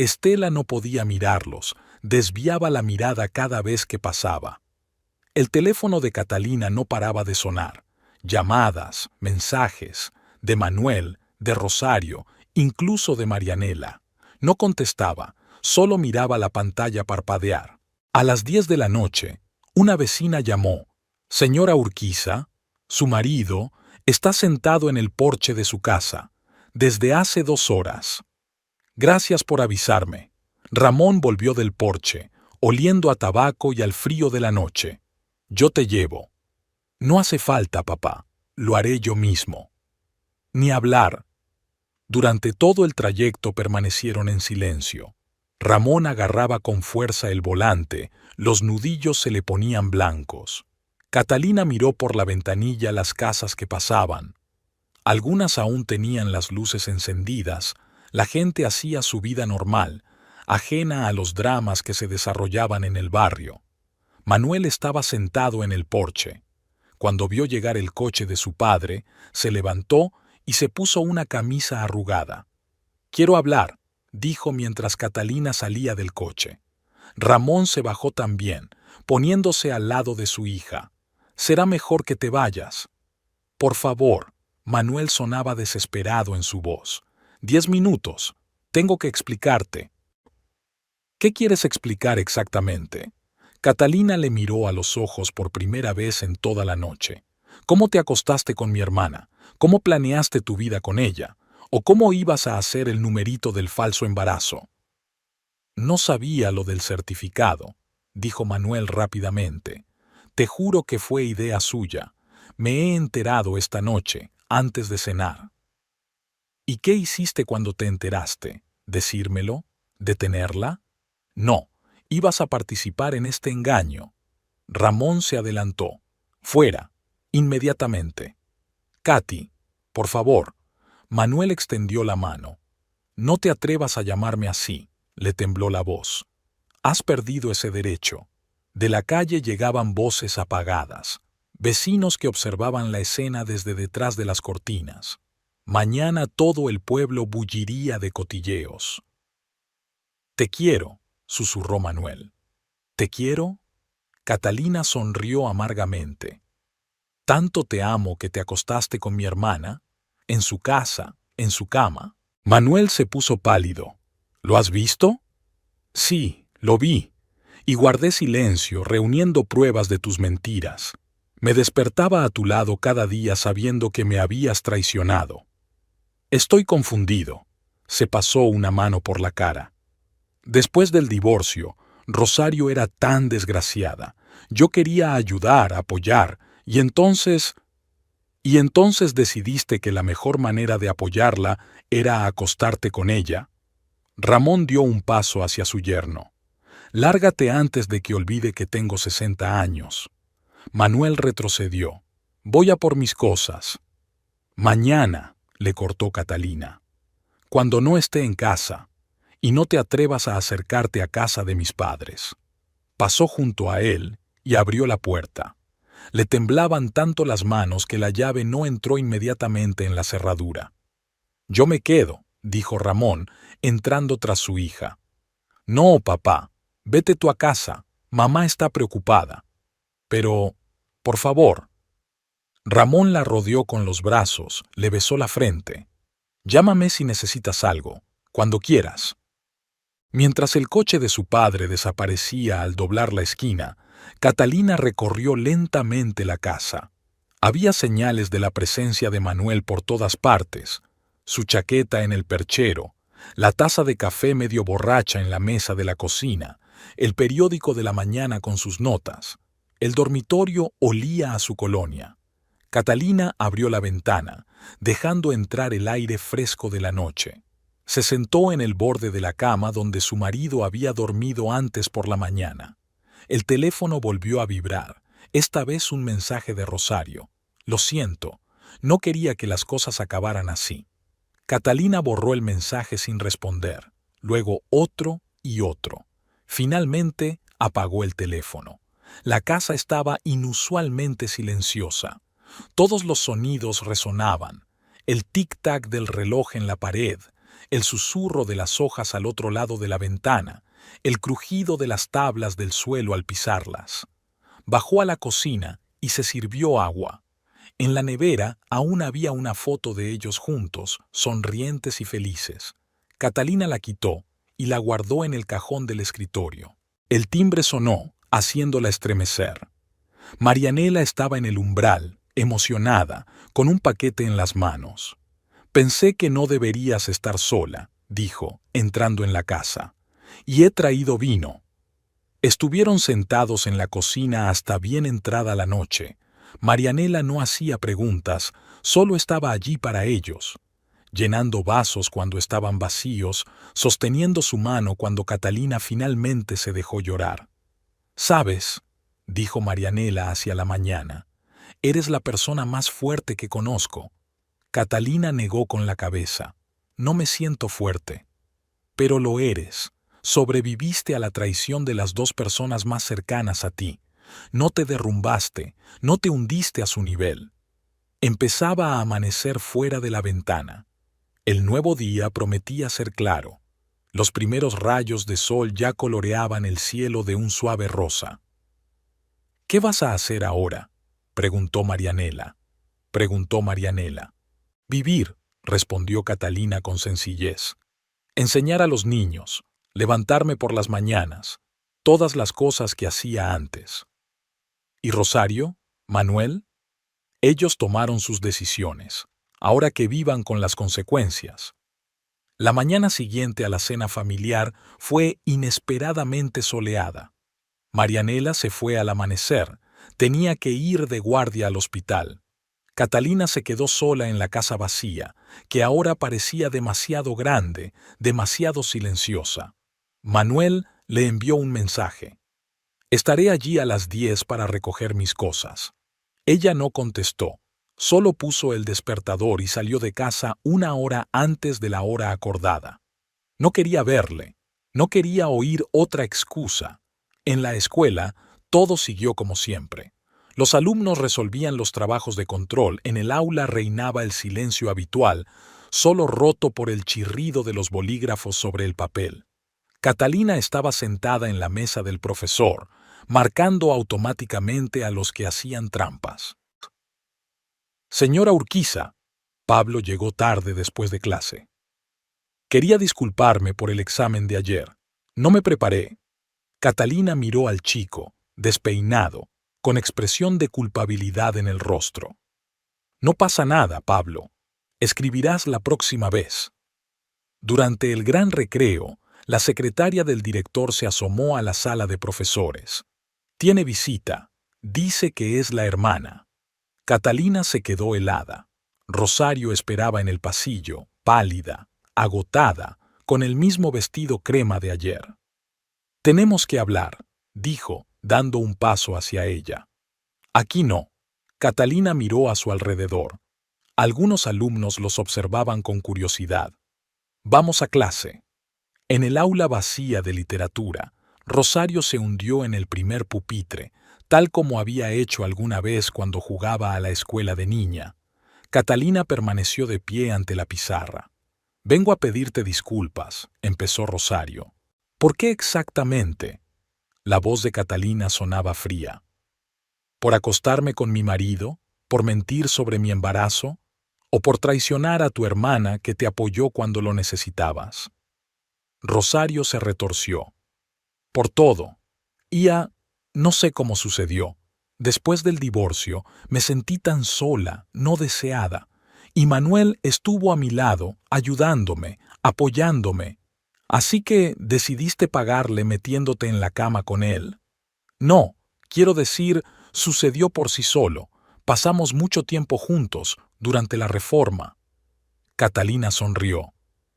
S1: Estela no podía mirarlos, desviaba la mirada cada vez que pasaba. El teléfono de Catalina no paraba de sonar. Llamadas, mensajes, de Manuel, de Rosario, incluso de Marianela. No contestaba, solo miraba la pantalla parpadear. A las 10 de la noche, una vecina llamó. Señora Urquiza, su marido, está sentado en el porche de su casa, desde hace 2 horas. Gracias por avisarme. Ramón volvió del porche, oliendo a tabaco y al frío de la noche. Yo te llevo. No hace falta, papá. Lo haré yo mismo. Ni hablar. Durante todo el trayecto permanecieron en silencio. Ramón agarraba con fuerza el volante, los nudillos se le ponían blancos. Catalina miró por la ventanilla las casas que pasaban. Algunas aún tenían las luces encendidas, la gente hacía su vida normal, ajena a los dramas que se desarrollaban en el barrio. Manuel estaba sentado en el porche. Cuando vio llegar el coche de su padre, se levantó y se puso una camisa arrugada. «Quiero hablar», dijo mientras Catalina salía del coche. Ramón se bajó también, poniéndose al lado de su hija. «Será mejor que te vayas». «Por favor», Manuel sonaba desesperado en su voz. 10 minutos. Tengo que explicarte. ¿Qué quieres explicar exactamente? Catalina le miró a los ojos por primera vez en toda la noche. ¿Cómo te acostaste con mi hermana? ¿Cómo planeaste tu vida con ella? ¿O cómo ibas a hacer el numerito del falso embarazo? No sabía lo del certificado, dijo Manuel rápidamente. Te juro que fue idea suya. Me he enterado esta noche, antes de cenar. ¿Y qué hiciste cuando te enteraste? ¿Decírmelo? ¿Detenerla? No, ibas a participar en este engaño. Ramón se adelantó. Fuera, inmediatamente. Katy, por favor. Manuel extendió la mano. No te atrevas a llamarme así, le tembló la voz. Has perdido ese derecho. De la calle llegaban voces apagadas, vecinos que observaban la escena desde detrás de las cortinas. Mañana todo el pueblo bulliría de cotilleos. Te quiero, susurró Manuel. ¿Te quiero? Catalina sonrió amargamente. Tanto te amo que te acostaste con mi hermana, en su casa, en su cama. Manuel se puso pálido. ¿Lo has visto? Sí, lo vi. Y guardé silencio, reuniendo pruebas de tus mentiras. Me despertaba a tu lado cada día sabiendo que me habías traicionado. Estoy confundido. Se pasó una mano por la cara. Después del divorcio, Rosario era tan desgraciada. Yo quería ayudar, apoyar, y entonces decidiste que la mejor manera de apoyarla era acostarte con ella. Ramón dio un paso hacia su yerno. Lárgate antes de que olvide que tengo 60 años. Manuel retrocedió. Voy a por mis cosas. Mañana, le cortó Catalina. Cuando no esté en casa, y no te atrevas a acercarte a casa de mis padres. Pasó junto a él y abrió la puerta. Le temblaban tanto las manos que la llave no entró inmediatamente en la cerradura. Yo me quedo, dijo Ramón, entrando tras su hija. No, papá, vete tú a casa, mamá está preocupada. Pero, por favor. Ramón la rodeó con los brazos, le besó la frente. Llámame si necesitas algo, cuando quieras. Mientras el coche de su padre desaparecía al doblar la esquina, Catalina recorrió lentamente la casa. Había señales de la presencia de Manuel por todas partes. Su chaqueta en el perchero, la taza de café medio borracha en la mesa de la cocina, el periódico de la mañana con sus notas. El dormitorio olía a su colonia. Catalina abrió la ventana, dejando entrar el aire fresco de la noche. Se sentó en el borde de la cama donde su marido había dormido antes por la mañana. El teléfono volvió a vibrar, esta vez un mensaje de Rosario. Lo siento, no quería que las cosas acabaran así. Catalina borró el mensaje sin responder, luego otro y otro. Finalmente apagó el teléfono. La casa estaba inusualmente silenciosa. Todos los sonidos resonaban. El tic-tac del reloj en la pared, el susurro de las hojas al otro lado de la ventana, el crujido de las tablas del suelo al pisarlas. Bajó a la cocina y se sirvió agua. En la nevera aún había una foto de ellos juntos, sonrientes y felices. Catalina la quitó y la guardó en el cajón del escritorio. El timbre sonó, haciéndola estremecer. Marianela estaba en el umbral, emocionada, con un paquete en las manos. «Pensé que no deberías estar sola», dijo, entrando en la casa. «Y he traído vino». Estuvieron sentados en la cocina hasta bien entrada la noche. Marianela no hacía preguntas, solo estaba allí para ellos, llenando vasos cuando estaban vacíos, sosteniendo su mano cuando Catalina finalmente se dejó llorar. «¿Sabes?», dijo Marianela hacia la mañana, «eres la persona más fuerte que conozco». Catalina negó con la cabeza. «No me siento fuerte». «Pero lo eres. Sobreviviste a la traición de las dos personas más cercanas a ti. No te derrumbaste, no te hundiste a su nivel». Empezaba a amanecer fuera de la ventana. El nuevo día prometía ser claro. Los primeros rayos de sol ya coloreaban el cielo de un suave rosa. «¿Qué vas a hacer ahora?», preguntó Marianela. «Vivir», respondió Catalina con sencillez. «Enseñar a los niños, levantarme por las mañanas, todas las cosas que hacía antes». ¿Y Rosario? ¿Manuel? Ellos tomaron sus decisiones. Ahora que vivan con las consecuencias. La mañana siguiente a la cena familiar fue inesperadamente soleada. Marianela se fue al amanecer. Tenía que ir de guardia al hospital. Catalina se quedó sola en la casa vacía, que ahora parecía demasiado grande, demasiado silenciosa. Manuel le envió un mensaje. «Estaré allí a las 10 para recoger mis cosas». Ella no contestó, solo puso el despertador y salió de casa una hora antes de la hora acordada. No quería verle, no quería oír otra excusa. En la escuela, todo siguió como siempre. Los alumnos resolvían los trabajos de control, en el aula reinaba el silencio habitual, solo roto por el chirrido de los bolígrafos sobre el papel. Catalina estaba sentada en la mesa del profesor, marcando automáticamente a los que hacían trampas. «Señora Urquiza», Pablo llegó tarde después de clase. «Quería disculparme por el examen de ayer. No me preparé». Catalina miró al chico, despeinado, con expresión de culpabilidad en el rostro. «No pasa nada, Pablo. Escribirás la próxima vez». Durante el gran recreo, la secretaria del director se asomó a la sala de profesores. «Tiene visita. Dice que es la hermana». Catalina se quedó helada. Rosario esperaba en el pasillo, pálida, agotada, con el mismo vestido crema de ayer. «Tenemos que hablar», dijo, dando un paso hacia ella. «Aquí no». Catalina miró a su alrededor. Algunos alumnos los observaban con curiosidad. «Vamos a clase». En el aula vacía de literatura, Rosario se hundió en el primer pupitre, tal como había hecho alguna vez cuando jugaba a la escuela de niña. Catalina permaneció de pie ante la pizarra. «Vengo a pedirte disculpas», empezó Rosario. «¿Por qué exactamente?». La voz de Catalina sonaba fría. «¿Por acostarme con mi marido? ¿Por mentir sobre mi embarazo? ¿O por traicionar a tu hermana que te apoyó cuando lo necesitabas?». Rosario se retorció. «Por todo. No sé cómo sucedió. Después del divorcio, me sentí tan sola, no deseada, y Manuel estuvo a mi lado, ayudándome, apoyándome. Así que decidiste pagarle metiéndote en la cama con él». «No, quiero decir, sucedió por sí solo. Pasamos mucho tiempo juntos, durante la reforma». Catalina sonrió.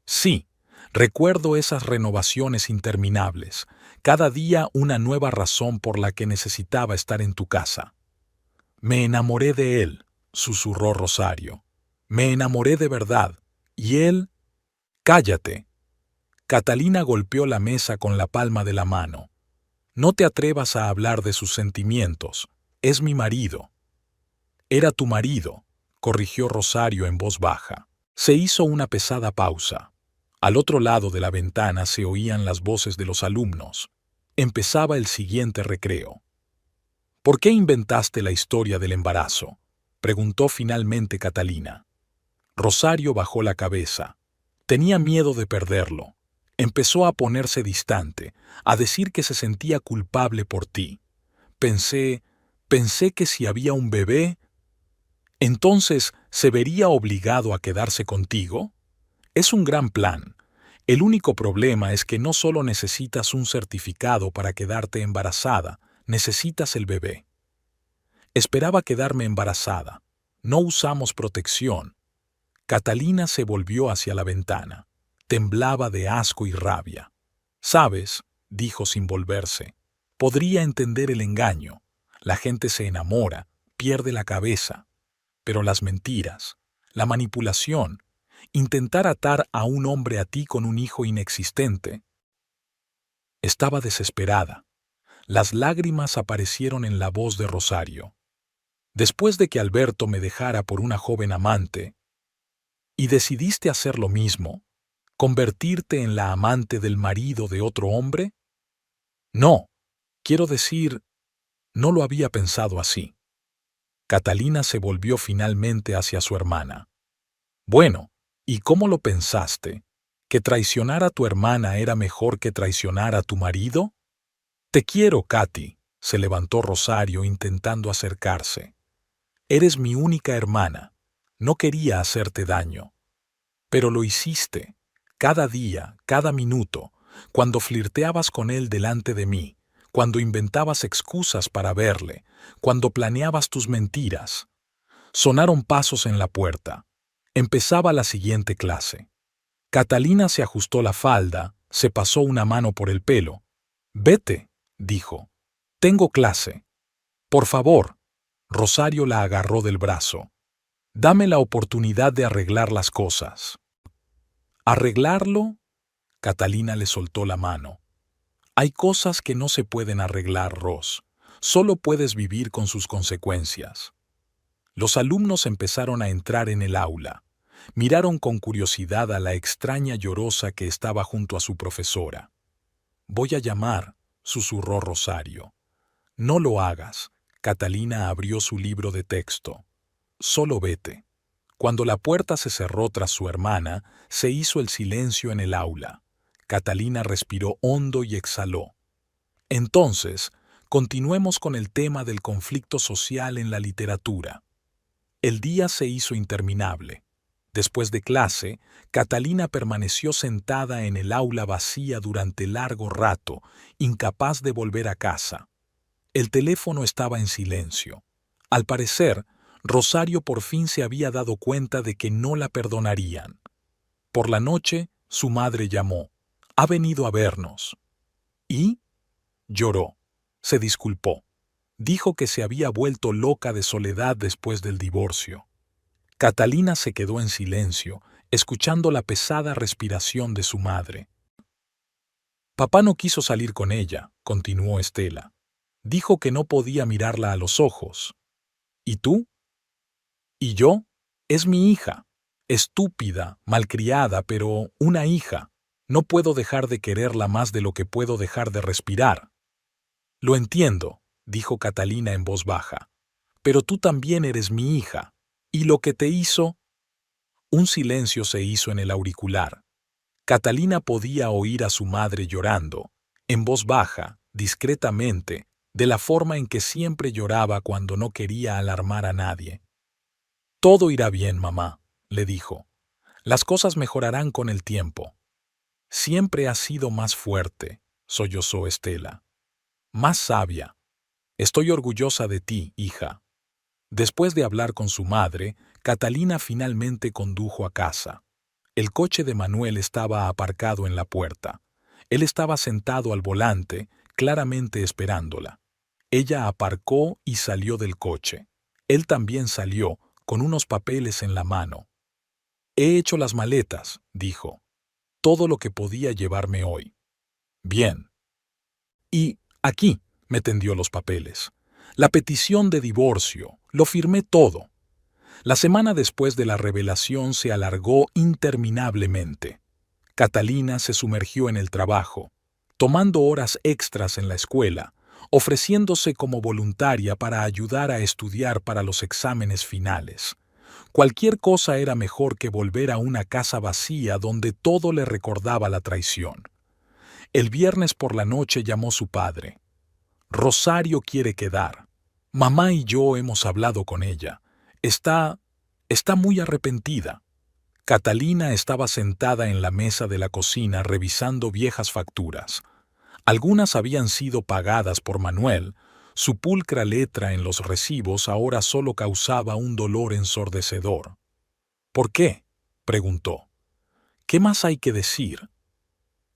S1: «Sí, recuerdo esas renovaciones interminables, cada día una nueva razón por la que necesitaba estar en tu casa». «Me enamoré de él», susurró Rosario. «Me enamoré de verdad. Y él...». «Cállate». Catalina golpeó la mesa con la palma de la mano. «No te atrevas a hablar de sus sentimientos. Es mi marido». «Era tu marido», corrigió Rosario en voz baja. Se hizo una pesada pausa. Al otro lado de la ventana se oían las voces de los alumnos. Empezaba el siguiente recreo. ¿Por qué inventaste la historia del embarazo?, preguntó finalmente Catalina. Rosario bajó la cabeza. Tenía miedo de perderlo. Empezó a ponerse distante, a decir que se sentía culpable por ti. Pensé que si había un bebé, entonces ¿se vería obligado a quedarse contigo? Es un gran plan. El único problema es que no solo necesitas un certificado para quedarte embarazada, necesitas el bebé. Esperaba quedarme embarazada. No usamos protección. Catalina se volvió hacia la ventana. Temblaba de asco y rabia. «¿Sabes?», dijo sin volverse. «Podría entender el engaño. La gente se enamora, pierde la cabeza. Pero las mentiras, la manipulación, intentar atar a un hombre a ti con un hijo inexistente». Estaba desesperada. Las lágrimas aparecieron en la voz de Rosario. «Después de que Alberto me dejara por una joven amante, ¿y decidiste hacer lo mismo? ¿Convertirte en la amante del marido de otro hombre?». «No, quiero decir, no lo había pensado así». Catalina se volvió finalmente hacia su hermana. «Bueno, ¿y cómo lo pensaste? ¿Que traicionar a tu hermana era mejor que traicionar a tu marido?». «Te quiero, Katy», se levantó Rosario intentando acercarse. «Eres mi única hermana. No quería hacerte daño. Pero lo hiciste. Cada día, cada minuto, cuando flirteabas con él delante de mí, cuando inventabas excusas para verle, cuando planeabas tus mentiras». Sonaron pasos en la puerta. Empezaba la siguiente clase. Catalina se ajustó la falda, se pasó una mano por el pelo. «Vete», dijo. «Tengo clase». «Por favor». Rosario la agarró del brazo. «Dame la oportunidad de arreglar las cosas». «¿Arreglarlo?». Catalina le soltó la mano. «Hay cosas que no se pueden arreglar, Ros. Solo puedes vivir con sus consecuencias». Los alumnos empezaron a entrar en el aula. Miraron con curiosidad a la extraña llorosa que estaba junto a su profesora. «Voy a llamar», susurró Rosario. «No lo hagas». Catalina abrió su libro de texto. «Solo vete». Cuando la puerta se cerró tras su hermana, se hizo el silencio en el aula. Catalina respiró hondo y exhaló. «Entonces, continuemos con el tema del conflicto social en la literatura». El día se hizo interminable. Después de clase, Catalina permaneció sentada en el aula vacía durante largo rato, incapaz de volver a casa. El teléfono estaba en silencio. Al parecer, Rosario por fin se había dado cuenta de que no la perdonarían. Por la noche, su madre llamó. «Ha venido a vernos». ¿Y? Lloró. Se disculpó. Dijo que se había vuelto loca de soledad después del divorcio. Catalina se quedó en silencio, escuchando la pesada respiración de su madre. «Papá no quiso salir con ella», continuó Estela. «Dijo que no podía mirarla a los ojos». «¿Y tú?». «¿Y yo? Es mi hija. Estúpida, malcriada, pero una hija. No puedo dejar de quererla más de lo que puedo dejar de respirar». «Lo entiendo», dijo Catalina en voz baja. «Pero tú también eres mi hija. ¿Y lo que te hizo?». Un silencio se hizo en el auricular. Catalina podía oír a su madre llorando, en voz baja, discretamente, de la forma en que siempre lloraba cuando no quería alarmar a nadie. «Todo irá bien, mamá», le dijo. «Las cosas mejorarán con el tiempo». «Siempre has sido más fuerte», sollozó Estela. «Más sabia. Estoy orgullosa de ti, hija». Después de hablar con su madre, Catalina finalmente condujo a casa. El coche de Manuel estaba aparcado en la puerta. Él estaba sentado al volante, claramente esperándola. Ella aparcó y salió del coche. Él también salió, con unos papeles en la mano. «He hecho las maletas», dijo. «Todo lo que podía llevarme hoy». «Bien». «Y aquí», me tendió los papeles. «La petición de divorcio, lo firmé todo». La semana después de la revelación se alargó interminablemente. Catalina se sumergió en el trabajo, tomando horas extras en la escuela, ofreciéndose como voluntaria para ayudar a estudiar para los exámenes finales. Cualquier cosa era mejor que volver a una casa vacía donde todo le recordaba la traición. El viernes por la noche llamó su padre. Rosario quiere quedar. Mamá y yo hemos hablado con ella. Está muy arrepentida. Catalina estaba sentada en la mesa de la cocina revisando viejas facturas. Algunas habían sido pagadas por Manuel. Su pulcra letra en los recibos ahora solo causaba un dolor ensordecedor. ¿Por qué?, preguntó. ¿Qué más hay que decir?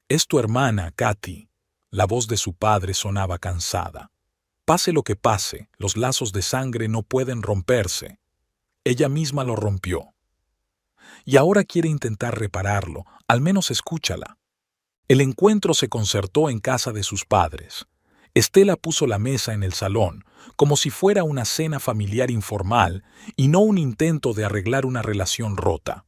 S1: Es tu hermana, Katy. La voz de su padre sonaba cansada. Pase lo que pase, los lazos de sangre no pueden romperse. Ella misma lo rompió. Y ahora quiere intentar repararlo, al menos escúchala. El encuentro se concertó en casa de sus padres. Estela puso la mesa en el salón, como si fuera una cena familiar informal y no un intento de arreglar una relación rota.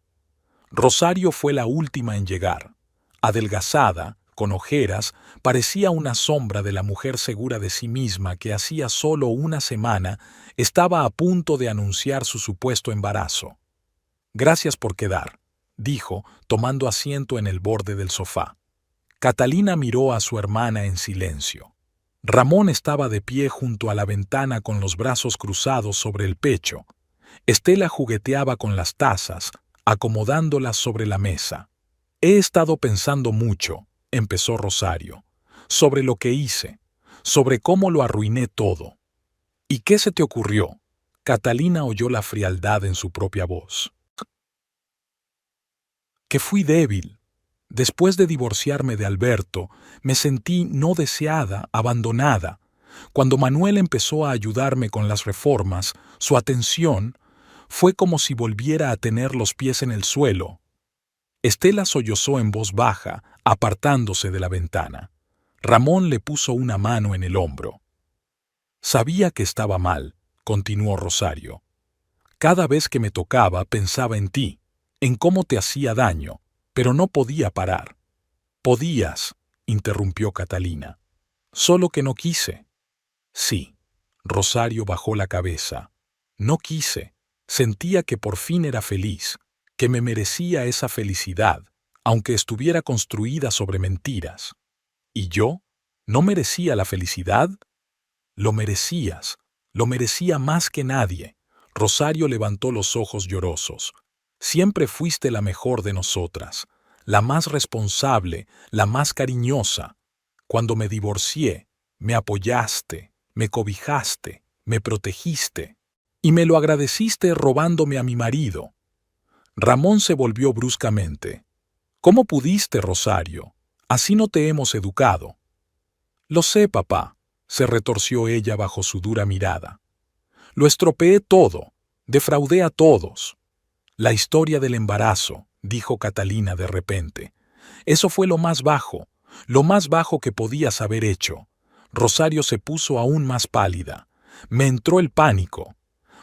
S1: Rosario fue la última en llegar. Adelgazada, con ojeras, parecía una sombra de la mujer segura de sí misma que hacía solo una semana estaba a punto de anunciar su supuesto embarazo. «Gracias por quedar», dijo, tomando asiento en el borde del sofá. Catalina miró a su hermana en silencio. Ramón estaba de pie junto a la ventana con los brazos cruzados sobre el pecho. Estela jugueteaba con las tazas, acomodándolas sobre la mesa. «He estado pensando mucho», empezó Rosario, «sobre lo que hice, sobre cómo lo arruiné todo». «¿Y qué se te ocurrió?». Catalina oyó la frialdad en su propia voz. «Que fui débil. Después de divorciarme de Alberto, me sentí no deseada, abandonada. Cuando Manuel empezó a ayudarme con las reformas, su atención fue como si volviera a tener los pies en el suelo». Estela sollozó en voz baja, apartándose de la ventana. Ramón le puso una mano en el hombro. «Sabía que estaba mal», continuó Rosario. «Cada vez que me tocaba pensaba en ti, en cómo te hacía daño, pero no podía parar». «Podías», interrumpió Catalina. «Solo que no quise». «Sí». Rosario bajó la cabeza. «No quise. Sentía que por fin era feliz, que me merecía esa felicidad, aunque estuviera construida sobre mentiras. ¿Y yo? ¿No merecía la felicidad?». «Lo merecías. Lo merecía más que nadie». Rosario levantó los ojos llorosos. «Siempre fuiste la mejor de nosotras, la más responsable, la más cariñosa. Cuando me divorcié, me apoyaste, me cobijaste, me protegiste. Y me lo agradeciste robándome a mi marido». Ramón se volvió bruscamente. «¿Cómo pudiste, Rosario? Así no te hemos educado». «Lo sé, papá», se retorció ella bajo su dura mirada. «Lo estropeé todo, defraudé a todos». «La historia del embarazo», dijo Catalina de repente. «Eso fue lo más bajo que podías haber hecho». Rosario se puso aún más pálida. Me entró el pánico.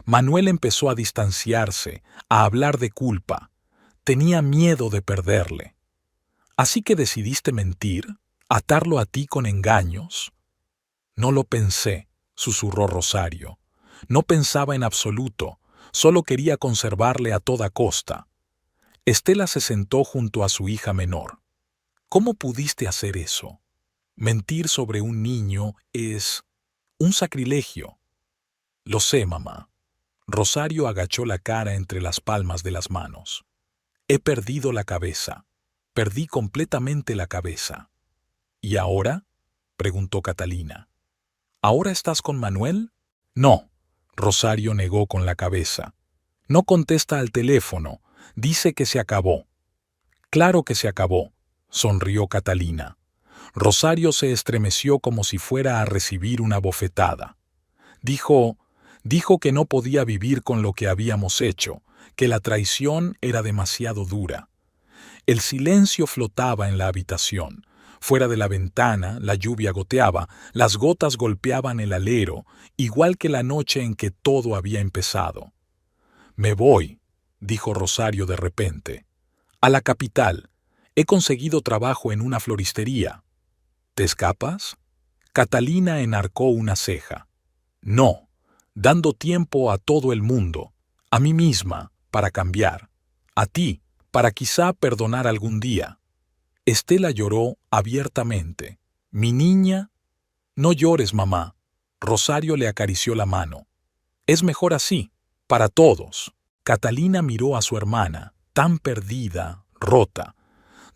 S1: Manuel empezó a distanciarse, a hablar de culpa. Tenía miedo de perderle. «¿Así que decidiste mentir? ¿Atarlo a ti con engaños?». «No lo pensé», susurró Rosario. «No pensaba en absoluto, solo quería conservarle a toda costa». Estela se sentó junto a su hija menor. «¿Cómo pudiste hacer eso? Mentir sobre un niño es un sacrilegio». «Lo sé, mamá». Rosario agachó la cara entre las palmas de las manos. «He perdido la cabeza. Perdí completamente la cabeza». «¿Y ahora?», preguntó Catalina. «¿Ahora estás con Manuel?». «No», Rosario negó con la cabeza. «No contesta al teléfono. Dice que se acabó». «Claro que se acabó», sonrió Catalina. Rosario se estremeció como si fuera a recibir una bofetada. Dijo que no podía vivir con lo que habíamos hecho, que la traición era demasiado dura. El silencio flotaba en la habitación. Fuera de la ventana, la lluvia goteaba, las gotas golpeaban el alero, igual que la noche en que todo había empezado. «Me voy», dijo Rosario de repente. «A la capital. He conseguido trabajo en una floristería. ¿Te escapas? Catalina enarcó una ceja. No, dando tiempo a todo el mundo, a mí misma, para cambiar, a ti, para quizá perdonar algún día. Estela lloró abiertamente. Mi niña, no llores, mamá. Rosario le acarició la mano. Es mejor así, para todos. Catalina miró a su hermana, tan perdida, rota.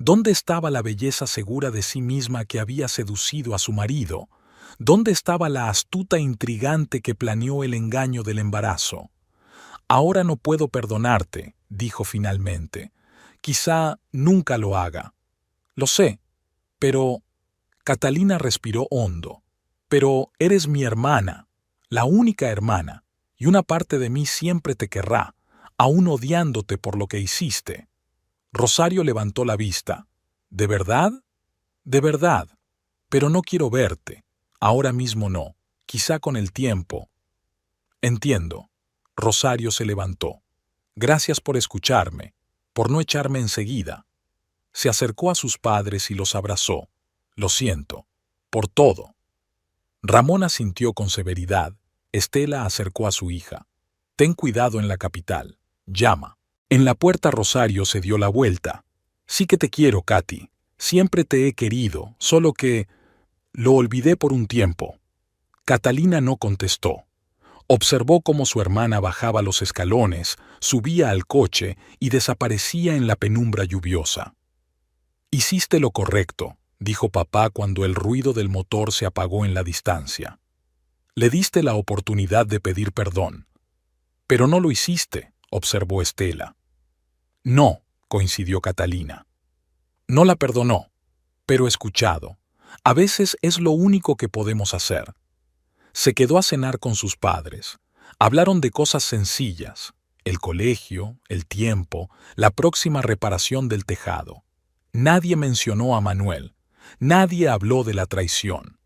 S1: ¿Dónde estaba la belleza segura de sí misma que había seducido a su marido? ¿Dónde estaba la astuta intrigante que planeó el engaño del embarazo? Ahora no puedo perdonarte, dijo finalmente. Quizá nunca lo haga. Lo sé, pero... Catalina respiró hondo. Pero eres mi hermana, la única hermana, y una parte de mí siempre te querrá, aún odiándote por lo que hiciste. Rosario levantó la vista. ¿De verdad? De verdad. Pero no quiero verte. Ahora mismo no. Quizá con el tiempo. Entiendo. Rosario se levantó. Gracias por escucharme, por no echarme enseguida. Se acercó a sus padres y los abrazó. Lo siento. Por todo. Ramón asintió con severidad. Estela acercó a su hija. Ten cuidado en la capital. Llama. En la puerta Rosario se dio la vuelta. Sí que te quiero, Katy. Siempre te he querido, solo que... Lo olvidé por un tiempo. Catalina no contestó. Observó cómo su hermana bajaba los escalones, subía al coche y desaparecía en la penumbra lluviosa. Hiciste lo correcto, dijo papá cuando el ruido del motor se apagó en la distancia. Le diste la oportunidad de pedir perdón. Pero no lo hiciste, observó Estela. No, coincidió Catalina. No la perdonó, pero escuchado. A veces es lo único que podemos hacer. Se quedó a cenar con sus padres. Hablaron de cosas sencillas, el colegio, el tiempo, la próxima reparación del tejado. Nadie mencionó a Manuel. Nadie habló de la traición.